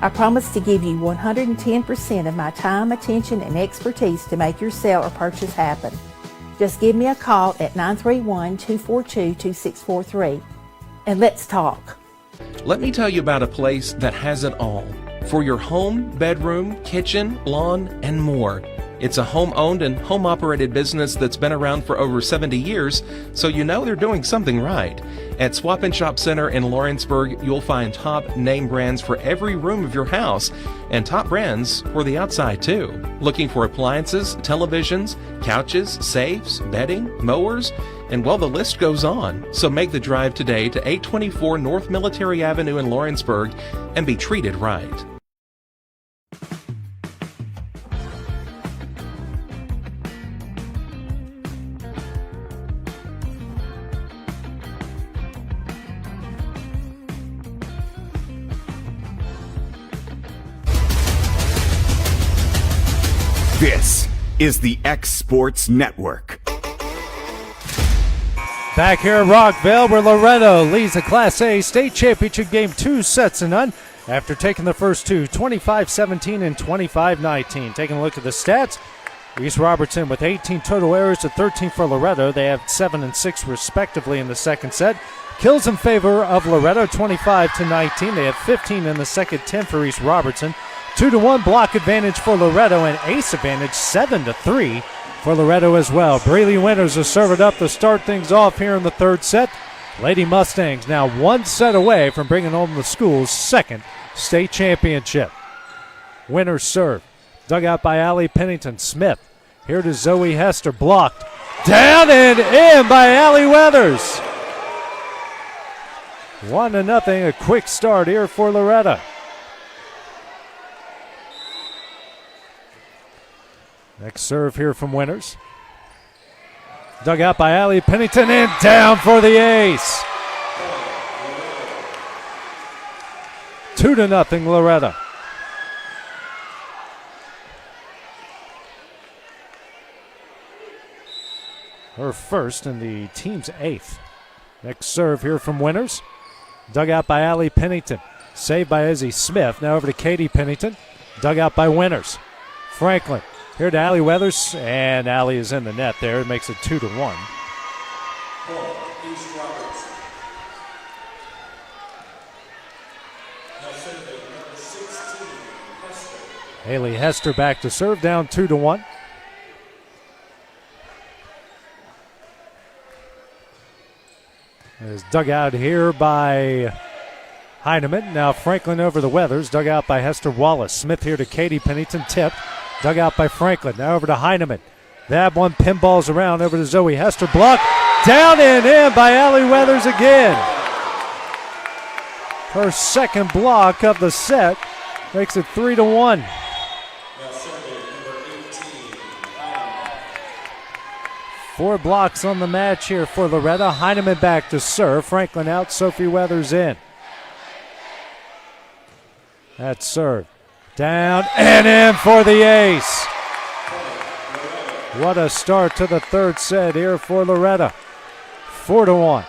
I promise to give you 110% of my time, attention, and expertise to make your sale or purchase happen. Just give me a call at 931-242-2643, and let's talk. Let me tell you about a place that has it all. For your home, bedroom, kitchen, lawn, and more. It's a home-owned and home-operated business that's been around for over 70 years, so you know they're doing something right. At Swap and Shop Center in Lawrenceburg, you'll find top name brands for every room of your house, and top brands for the outside too. Looking for appliances, televisions, couches, safes, bedding, mowers, and well, the list goes on. So make the drive today to 824 North Military Avenue in Lawrenceburg and be treated right. This is the X Sports Network. Back here at Rockville, where Loretto leads the Class A state championship game 2-0 after taking the first two, 25-17 and 25-19. Taking a look at the stats, East Robertson with 18 total errors to 13 for Loretto. They have 7 and 6 respectively in the second set. Kills in favor of Loretto, 25-19. They have 15 in the second, 10 for East Robertson. 2-1 block advantage for Loretto and ace advantage 7-3 for Loretto as well. Braley Winters will serve it up to start things off here in the third set. Lady Mustangs now one set away from bringing home the school's second state championship. Winters serve. Dug out by Allie Pennington. Smith. Here to Zoe Hester. Blocked. Down and in by Allie Weathers. 1-0. A quick start here for Loretto. Next serve here from Winters. Dug out by Allie Pennington and down for the ace. 2-0 Loretto. Her first and the team's eighth. Next serve here from Winters. Dug out by Allie Pennington. Saved by Izzy Smith. Now over to Katie Pennington. Dug out by Winters. Franklin. Here to Allie Weathers, and Allie is in the net there. It makes it 2-1. Haley Hester back to serve, down 2-1. Is dug out here by Heineman. Now Franklin over the Weathers, dug out by Hester Wallace. Smith here to Katie Pennington, tipped. Dug out by Franklin. Now over to Heineman. That one pinballs around over to Zoe Hester. Blocked. Down and in by Allie Weathers again. Her second block of the set makes it 3-1. Four blocks on the match here for Loretto. Heineman back to serve. Franklin out. Sophie Weathers in. That serve. Down and in for the ace. What a start to the third set here for Loretto. 4-1.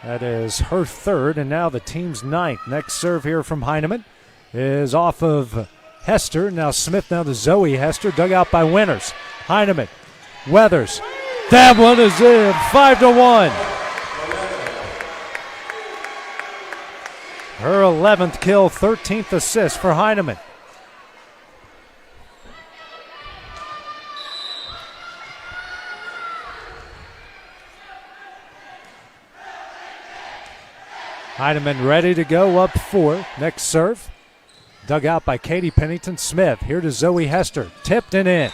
That is her third, and now the team's ninth. Next serve here from Heineman is off of Hester. Now Smith, now to Zoe Hester, dug out by Winters. Heineman, Weathers. That one is in, 5-1. Her 11th kill, 13th assist for Heineman. Heineman ready to go, up 4. Next serve. Dug out by Katie Pennington Smith. Here to Zoe Hester. Tipped and in.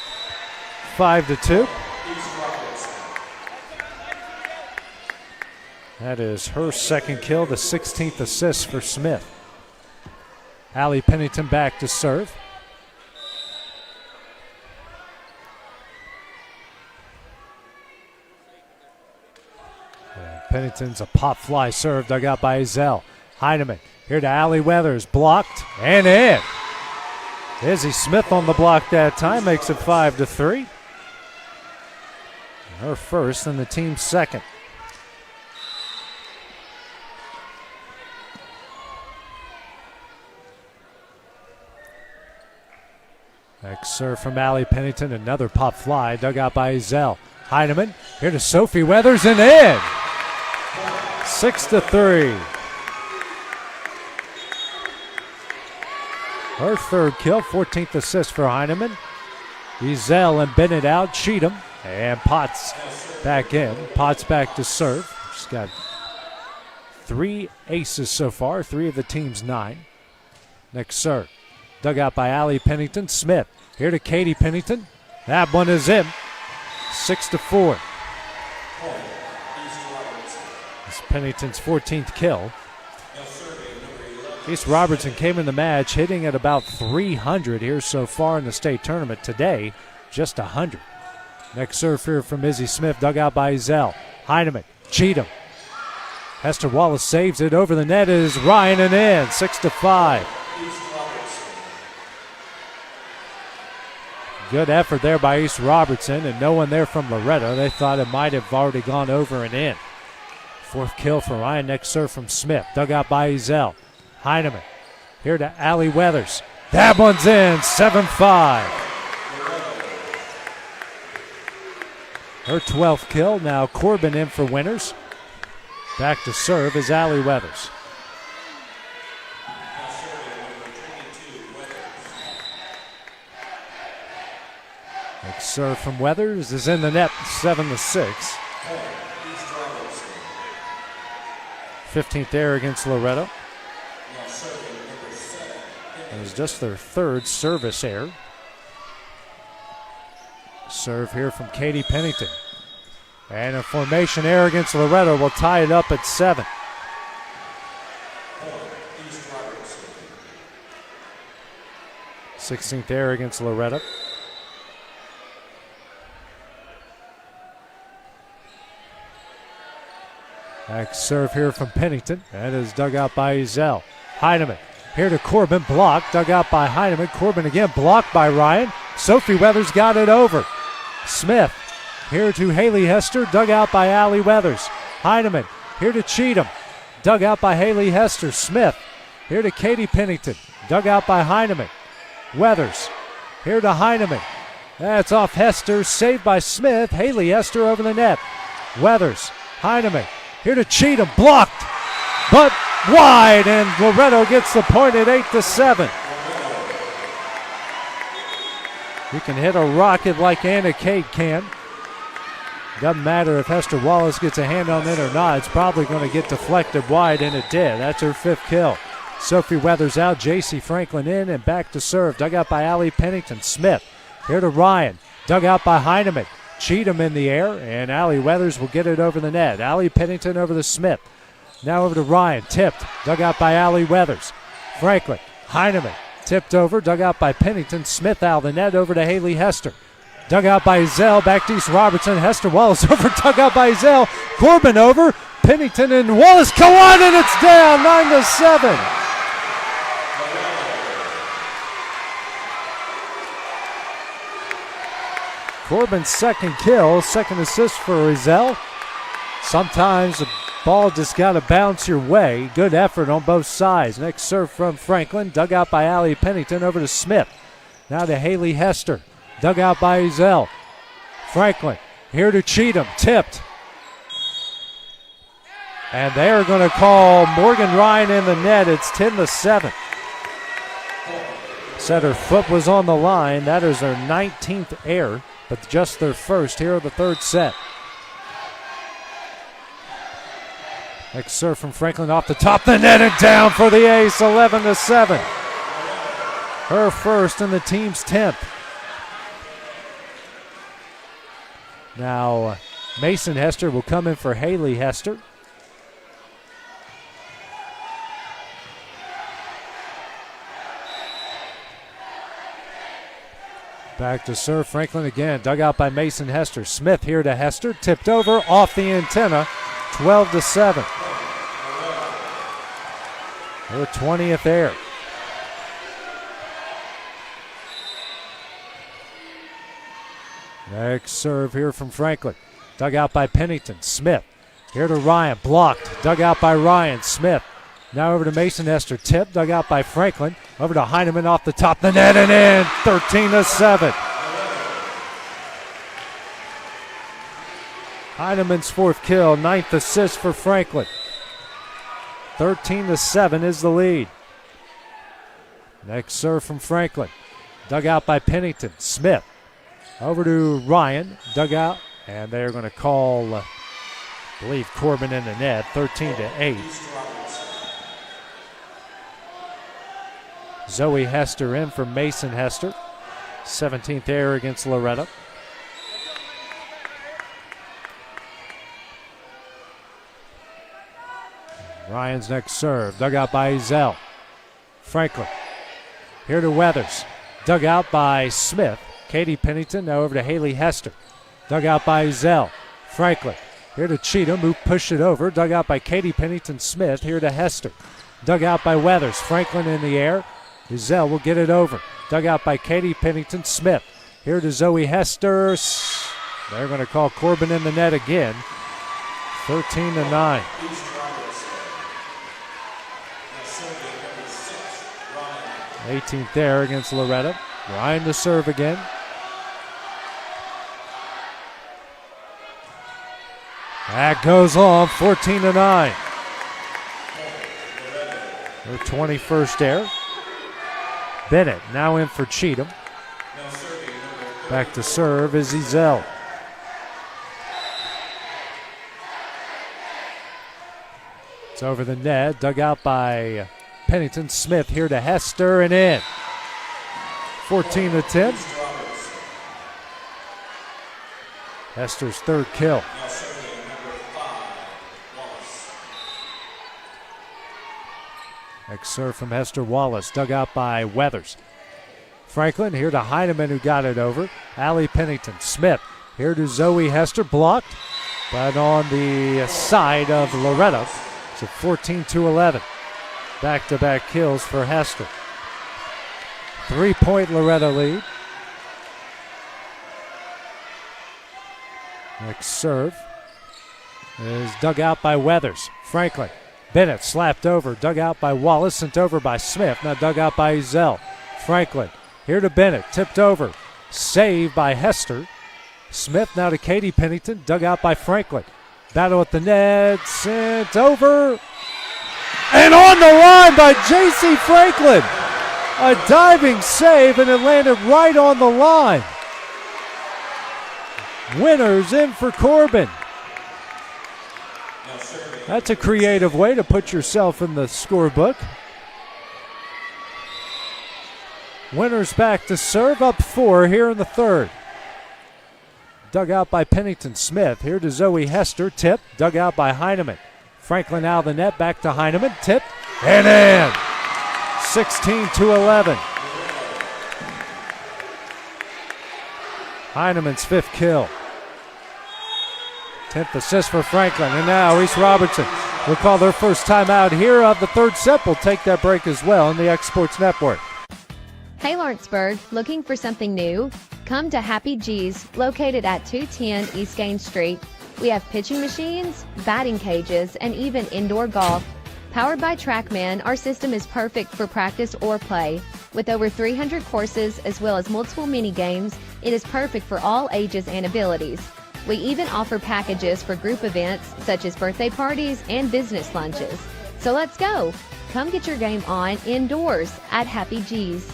5-2. That is her second kill, the 16th assist for Smith. Allie Pennington back to serve. Pennington's a pop fly serve, dug out by Ezell. Heineman here to Allie Weathers, blocked and in. Izzy Smith on the block that time, makes it 5-3. Her first and the team's second. Next serve from Allie Pennington, another pop fly, dug out by Ezell. Heineman here to Sophie Weathers and in. 6-3. Her third kill, 14th assist for Heineman. Ezell and Bennett out, Cheatham, and Potts back in. Potts back to serve. She's got 3 aces so far, 3 of the team's 9. Next serve. Dug out by Allie Pennington. Smith here to Katie Pennington. That one is in. 6-4. It's Pennington's 14th kill. East Robertson came in the match hitting at about 300 here so far in the state tournament. Today, just 100. Next serve here from Izzy Smith. Dug out by Ezell. Heineman. Cheatham. Hester Wallace saves it over the net. Is Ryan and in. 6-5. Good effort there by East Robertson, and no one there from Loretto. They thought it might have already gone over and in. 4th kill for Ryan. Next serve from Smith. Dug out by Ezell. Heineman here to Allie Weathers. That one's in. 7-5. Her 12th kill. Now Corbin in for winners. Back to serve is Allie Weathers. Next serve from Weathers is in the net, 7-6. 15th error against Loretto. It was just their 3rd service error. Serve here from Katie Pennington. And a formation error against Loretto will tie it up at 7. Sixteenth error against Loretto. Next serve here from Pennington. That is dug out by Ezell. Heineman here to Corbin, blocked, dug out by Heineman. Corbin again, blocked by Ryan. Sophie Weathers got it over. Smith here to Haley Hester, dug out by Allie Weathers. Heineman here to Cheatham, dug out by Haley Hester. Smith here to Katie Pennington, dug out by Heineman. Weathers here to Heineman. That's off Hester, saved by Smith. Haley Hester over the net. Weathers, Heineman here to Cheatham, blocked, but wide, and Loretto gets the point at 8-7. You can hit a rocket like Anna Kate can. Doesn't matter if Hester Wallace gets a hand on it or not. It's probably going to get deflected wide, and it did. That's her 5th kill. Sophie Weathers out, J.C. Franklin in, and back to serve. Dug out by Allie Pennington. Smith here to Ryan. Dug out by Heineman. Cheatham in the air, and Allie Weathers will get it over the net. Allie Pennington over to Smith. Now over to Ryan. Tipped. Dug out by Allie Weathers. Franklin. Heineman. Tipped over. Dug out by Pennington. Smith out of the net over to Haley Hester. Dug out by Ezell. Back to East Robertson. Hester Wallace over. Dug out by Ezell. Corbin over. Pennington and Wallace go on, and it's down 9-7. Corbin's 2nd kill, 2nd assist for Ezell. Sometimes the ball just got to bounce your way. Good effort on both sides. Next serve from Franklin, dug out by Allie Pennington over to Smith. Now to Haley Hester, dug out by Ezell. Franklin here to Cheatham, tipped. And they are going to call Morgan Ryan in the net. It's 10-7. Said her foot was on the line. That is her 19th error, but just their first here of the third set. Next serve from Franklin off the top of the net and down for the ace, 11-7. Her first and the team's 10th. Now, Mason Hester will come in for Haley Hester. Back to serve Franklin again. Dug out by Mason Hester. Smith here to Hester. Tipped over off the antenna. 12-7. Her 20th error. Next serve here from Franklin. Dug out by Pennington. Smith here to Ryan. Blocked. Dug out by Ryan. Smith. Now over to Mason Hester. Tip. Dug out by Franklin. Over to Heineman off the top of the net and in. 13-7. Heineman's fourth kill. 9th assist for Franklin. 13-7 is the lead. Next serve from Franklin. Dug out by Pennington. Smith. Over to Ryan. Dug out. And they're going to call, I believe, Corbin in the net. 13-8. Zoe Hester in for Mason Hester. 17th error against Loretto. Ryan's next serve. Dug out by Ezell. Franklin. Here to Weathers. Dug out by Smith. Katie Pennington now over to Haley Hester. Dug out by Ezell. Franklin. Here to Cheatham, who pushed it over. Dug out by Katie Pennington Smith. Here to Hester. Dug out by Weathers. Franklin in the air. Ezell will get it over. Dug out by Katie Pennington Smith. Here to Zoe Hester. They're going to call Corbin in the net again. 13-9. An 18th there against Loretto. Ryan to serve again. That goes on, 14-9. Her 21st error. Bennett now in for Cheatham. Back to serve is Ezell. It's over the net, dug out by Pennington. Smith here to Hester and in. 14-10. Hester's third kill. Next serve from Hester Wallace, dug out by Weathers. Franklin here to Heineman, who got it over. Allie Pennington. Smith here to Zoe Hester, blocked, but on the side of Loretto. It's a 14-11. Back-to-back kills for Hester. 3-point Loretto lead. Next serve is dug out by Weathers. Franklin. Bennett slapped over, dug out by Wallace, sent over by Smith, now dug out by Ezell. Franklin, here to Bennett, tipped over, saved by Hester. Smith now to Katie Pennington, dug out by Franklin. Battle at the net, sent over, and on the line by J.C. Franklin. A diving save, and it landed right on the line. Winners in for Corbin. That's a creative way to put yourself in the scorebook. Winners back to serve, up 4 here in the third. Dug out by Pennington Smith. Here to Zoe Hester. Tip. Dug out by Heineman. Franklin out of the net. Back to Heineman. Tip. And in. 16-11. Heineman's fifth kill. 10th assist for Franklin. And now East Robertson will call their first timeout here of the third set. We'll take that break as well on the X Sports Network. Hey Lawrenceburg, looking for something new? Come to Happy G's, located at 210 East Gaines Street. We have pitching machines, batting cages, and even indoor golf. Powered by TrackMan, our system is perfect for practice or play. With over 300 courses as well as multiple mini games, it is perfect for all ages and abilities. We even offer packages for group events such as birthday parties and business lunches. So let's go. Come get your game on indoors at Happy G's.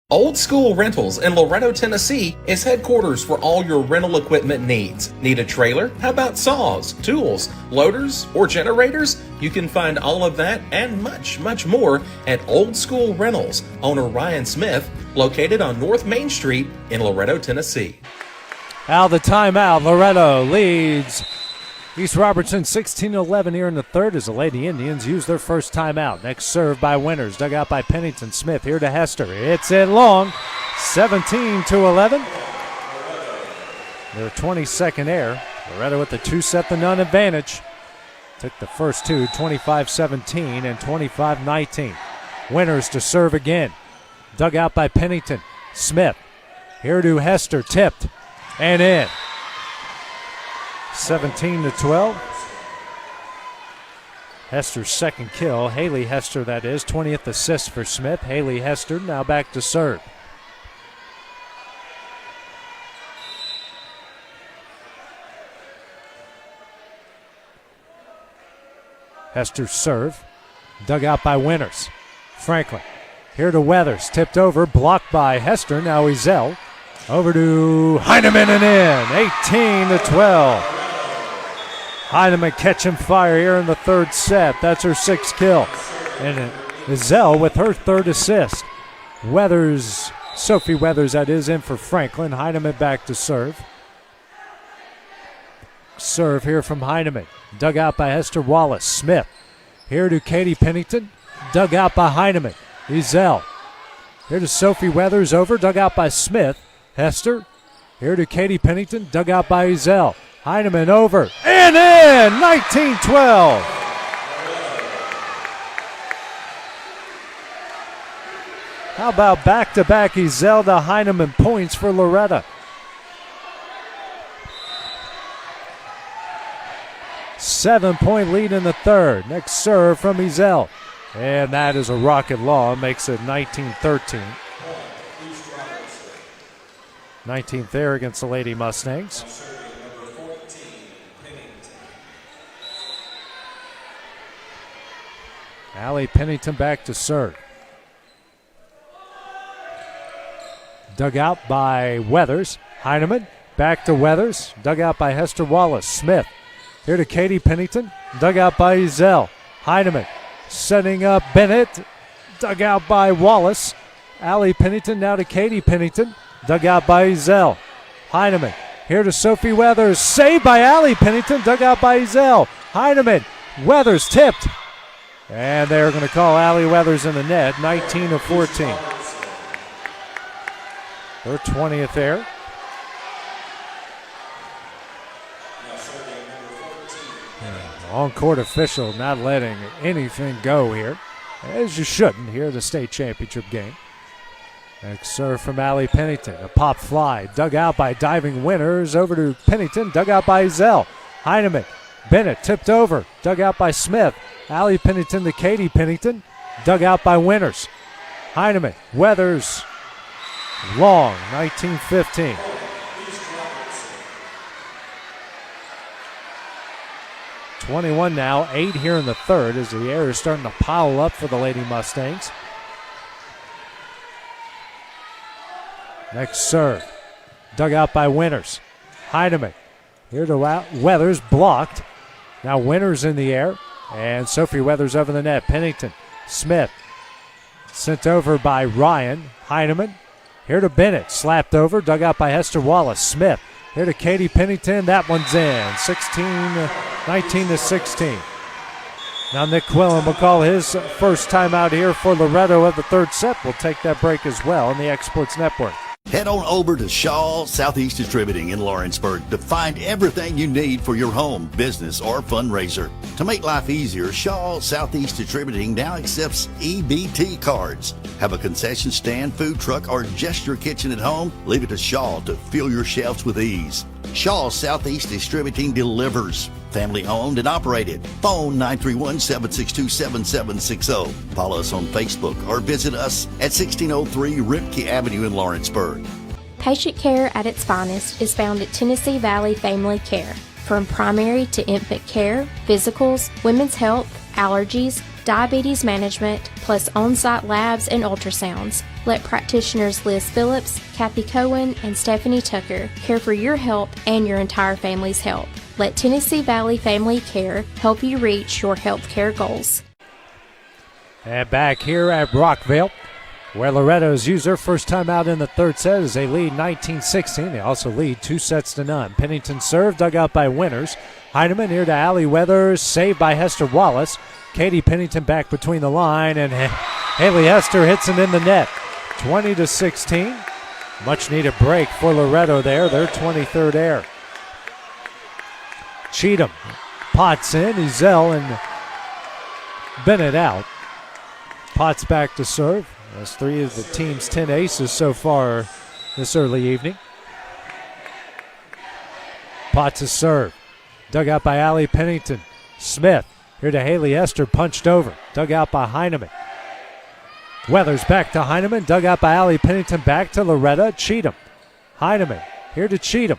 Old School Rentals in Loretto, Tennessee is headquarters for all your rental equipment needs. Need a trailer? How about saws, tools, loaders, or generators? You can find all of that and much, much more at Old School Rentals. Owner Ryan Smith, located on North Main Street in Loretto, Tennessee. Out the timeout, Loretto leads East Robertson 16-11 here in the third as the Lady Indians use their first timeout. Next serve by Winters, dug out by Pennington. Smith here to Hester. It's in long, 17-11. Their 22nd air. Loretto with the 2-0 advantage. Took the first two, 25-17 and 25-19. Winters to serve again. Dug out by Pennington. Smith here to Hester, tipped and in. 17-12. Hester's second kill. Haley Hester, that is. 20th assist for Smith. Haley Hester now back to serve. Hester's serve. Dug out by Winters. Franklin here to Weathers. Tipped over. Blocked by Hester. Now Ezel. Over to Heineman and in. 18-12. Heineman catching fire here in the third set. That's her sixth kill. And Ezel with her third assist. Weathers, Sophie Weathers, that is, in for Franklin. Heineman back to serve. Serve here from Heineman. Dug out by Hester Wallace. Smith here to Katie Pennington. Dug out by Heineman. Ezel here to Sophie Weathers. Over. Dug out by Smith. Hester here to Katie Pennington. Dug out by Ezel. Heineman over and in. 19-12. How about back-to-back Ezel to Heineman points for Loretto? Seven-point lead in the third. Next serve from Ezel. And that is a rocket law. Makes it 19-13. 19th there against the Lady Mustangs. Allie Pennington back to serve. Dug out by Weathers. Heineman back to Weathers. Dug out by Hester Wallace. Smith here to Katie Pennington. Dug out by Ezel. Heineman setting up Bennett. Dug out by Wallace. Allie Pennington now to Katie Pennington. Dug out by Ezel. Heineman here to Sophie Weathers. Saved by Allie Pennington. Dug out by Ezel. Heineman. Weathers tipped. And they're going to call Allie Weathers in the net. 19-14. Her 20th air. On-court official not letting anything go here, as you shouldn't here at the state championship game. Next serve from Allie Pennington. A pop fly. Dug out by diving Winters. Over to Pennington. Dug out by Ezel. Heineman. Bennett tipped over. Dug out by Smith. Allie Pennington to Katie Pennington. Dug out by Winters. Heineman. Weathers. Long. 19-15. .21 now. 8 here in the third as the air is starting to pile up for the Lady Mustangs. Next serve. Dug out by Winters. Heineman. Here to Weathers. Blocked. Now Winters in the air. And Sophie Weathers over the net. Pennington. Smith. Sent over by Ryan. Heineman. Here to Bennett. Slapped over. Dug out by Hester Wallace. Smith. Here to Katie Pennington. That one's in. 19-16. Now Nick Quillen will call his first timeout here for Loretto of the third set. We'll take that break as well on the Exports Network. Head on over to Shaw Southeast Distributing in Lawrenceburg to find everything you need for your home, business, or fundraiser. To make life easier, Shaw Southeast Distributing now accepts EBT cards. Have a concession stand, food truck, or just your kitchen at home? Leave it to Shaw to fill your shelves with ease. Shaw Southeast Distributing delivers. Family owned and operated. Phone 931-762-7760. Follow us on Facebook or visit us at 1603 Ripke Avenue in Lawrenceburg. Patient care at its finest is found at Tennessee Valley Family Care. From primary to infant care, physicals, women's health, allergies, diabetes management, plus on-site labs and ultrasounds. Let practitioners Liz Phillips, Kathy Cohen, and Stephanie Tucker care for your health and your entire family's health. Let Tennessee Valley Family Care help you reach your health care goals. And back here at Rockville, where Loretto's used their first time out in the third set as they lead 19-16. They also lead 2-0. Pennington serve, dug out by Winters. Heineman here to Allie Weathers, saved by Hester Wallace. Katie Pennington back between the line, and Haley Hester hits it in the net. 20-16. Much needed break for Loretto there, their 23rd error. Cheatham, Potts in, Ezel and Bennett out. Potts back to serve. That's 3 of the team's 10 aces so far this early evening. Potts' serve. Dug out by Allie Pennington. Smith here to Haley Hester, punched over. Dug out by Heineman. Weathers back to Heineman. Dug out by Allie Pennington. Back to Loretta. Cheatham. Heineman here to Cheatham.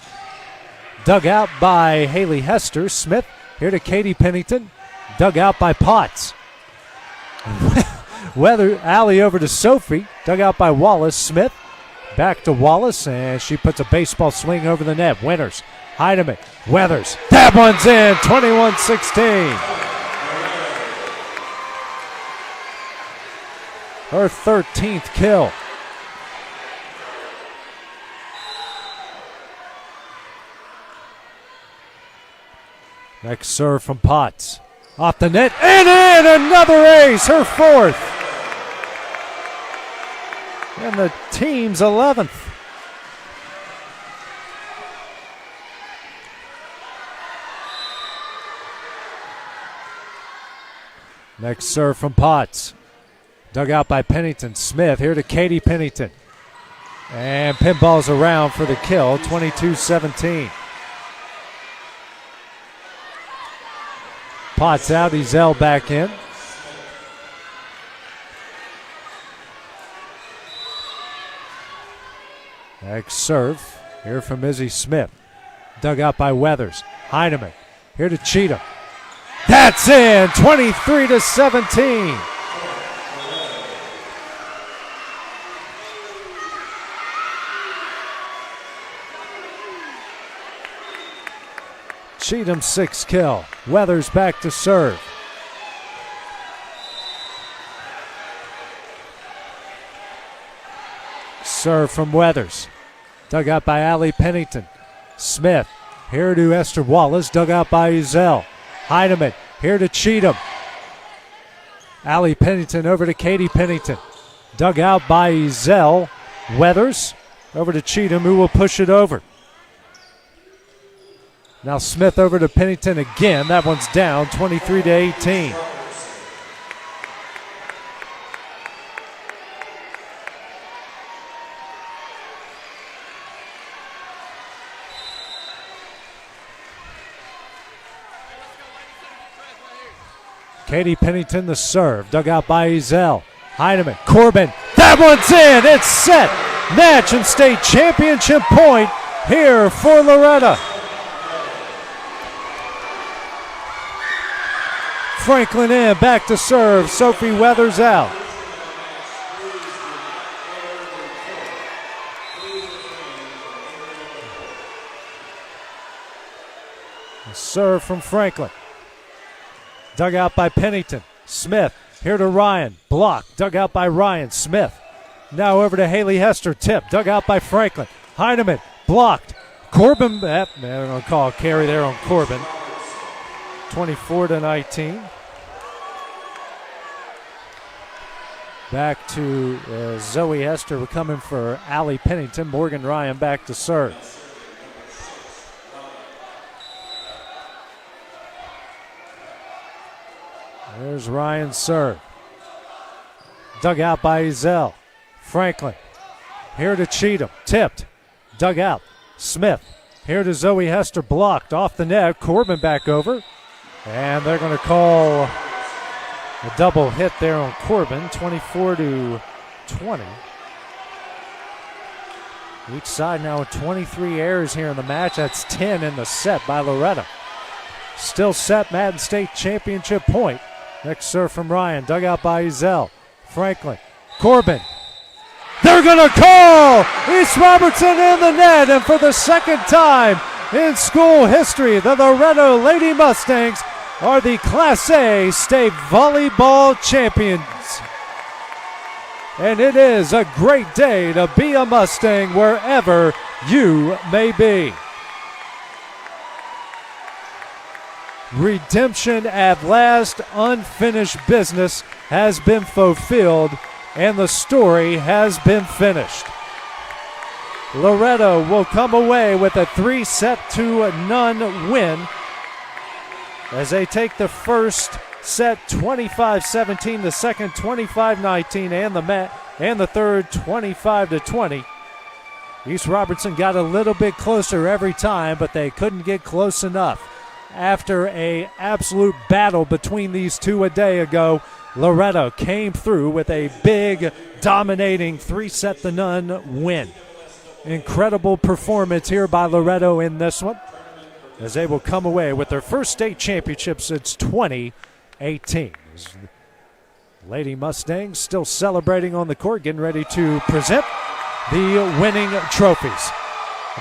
Dug out by Haley Hester. Smith here to Katie Pennington. Dug out by Potts. Allie over to Sophie. Dug out by Wallace. Smith back to Wallace, and she puts a baseball swing over the net. Winters. Heineman. Weathers. That one's in. 21-16. Her 13th kill. Next serve from Potts. Off the net and in! Another ace, her 4th. And the team's 11th. Next serve from Potts. Dug out by Pennington. Smith here to Katie Pennington. And pinballs around for the kill, 22-17. Potts out, Ezel back in. Next serve here from Izzy Smith. Dug out by Weathers. Heineman here to Cheatham. That's in, 23-17. Cheatham's 6th kill. Weathers back to serve. Serve from Weathers. Dug out by Allie Pennington. Smith here to Esther Wallace. Dug out by Ezel. Heineman here to Cheatham. Allie Pennington over to Katie Pennington. Dug out by Ezel. Weathers over to Cheatham, who will push it over. Now Smith over to Pennington again. That one's down, 23-18. Katie Pennington the serve. Dug out by Ezel. Heineman. Corbin. That one's in. It's set. Match and state championship point here for Loretta. Franklin in. Back to serve. Sophie Weathers out. A serve from Franklin. Dug out by Pennington. Smith here to Ryan. Block. Dug out by Ryan. Smith. Now over to Haley Hester. Tip. Dug out by Franklin. Heineman. Blocked. Corbin. They're going to call a carry there on Corbin. 24-19. Back to Zoe Hester. We're coming for Allie Pennington. Morgan Ryan back to serve. There's Ryan's serve. Dug out by Ezel. Franklin. Here to Cheatham. Tipped. Dug out. Smith. Here to Zoe Hester. Blocked off the net. Corbin back over. And they're going to call a double hit there on Corbin. 24-20. Each side now with 23 errors here in the match. That's 10 in the set by Loretto. Still set, Madden State championship point. Next serve from Ryan, dug out by Ezell. Franklin, Corbin. They're going to call East Robertson in the net, and for the second time in school history, the Loretto Lady Mustangs are the Class A state volleyball champions. And it is a great day to be a Mustang wherever you may be. Redemption at last, unfinished business has been fulfilled, and the story has been finished. Loretto will come away with a 3-0 win as they take the first set 25-17, the second 25-19, and the third 25-20. East Robertson got a little bit closer every time, but they couldn't get close enough. After an absolute battle between these two a day ago, Loretto came through with a big, dominating 3-0 win. Incredible performance here by Loretto in this one, as they will come away with their first state championship since 2018. Lady Mustangs still celebrating on the court, getting ready to present the winning trophies.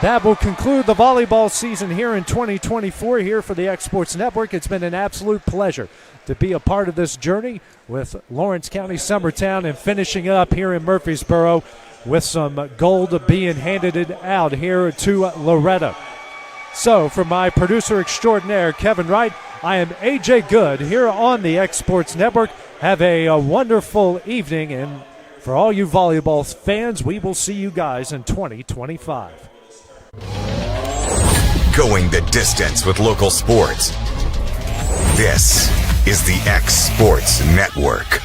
That will conclude the volleyball season here in 2024 here for the X Sports Network. It's been an absolute pleasure to be a part of this journey with Lawrence County Summertown and finishing up here in Murfreesboro with some gold being handed out here to Loretto. So, for my producer extraordinaire, Kevin Wright, I am AJ Good here on the X Sports Network. Have a wonderful evening, and for all you volleyball fans, we will see you guys in 2025. Going the distance with local sports. This is the X Sports Network.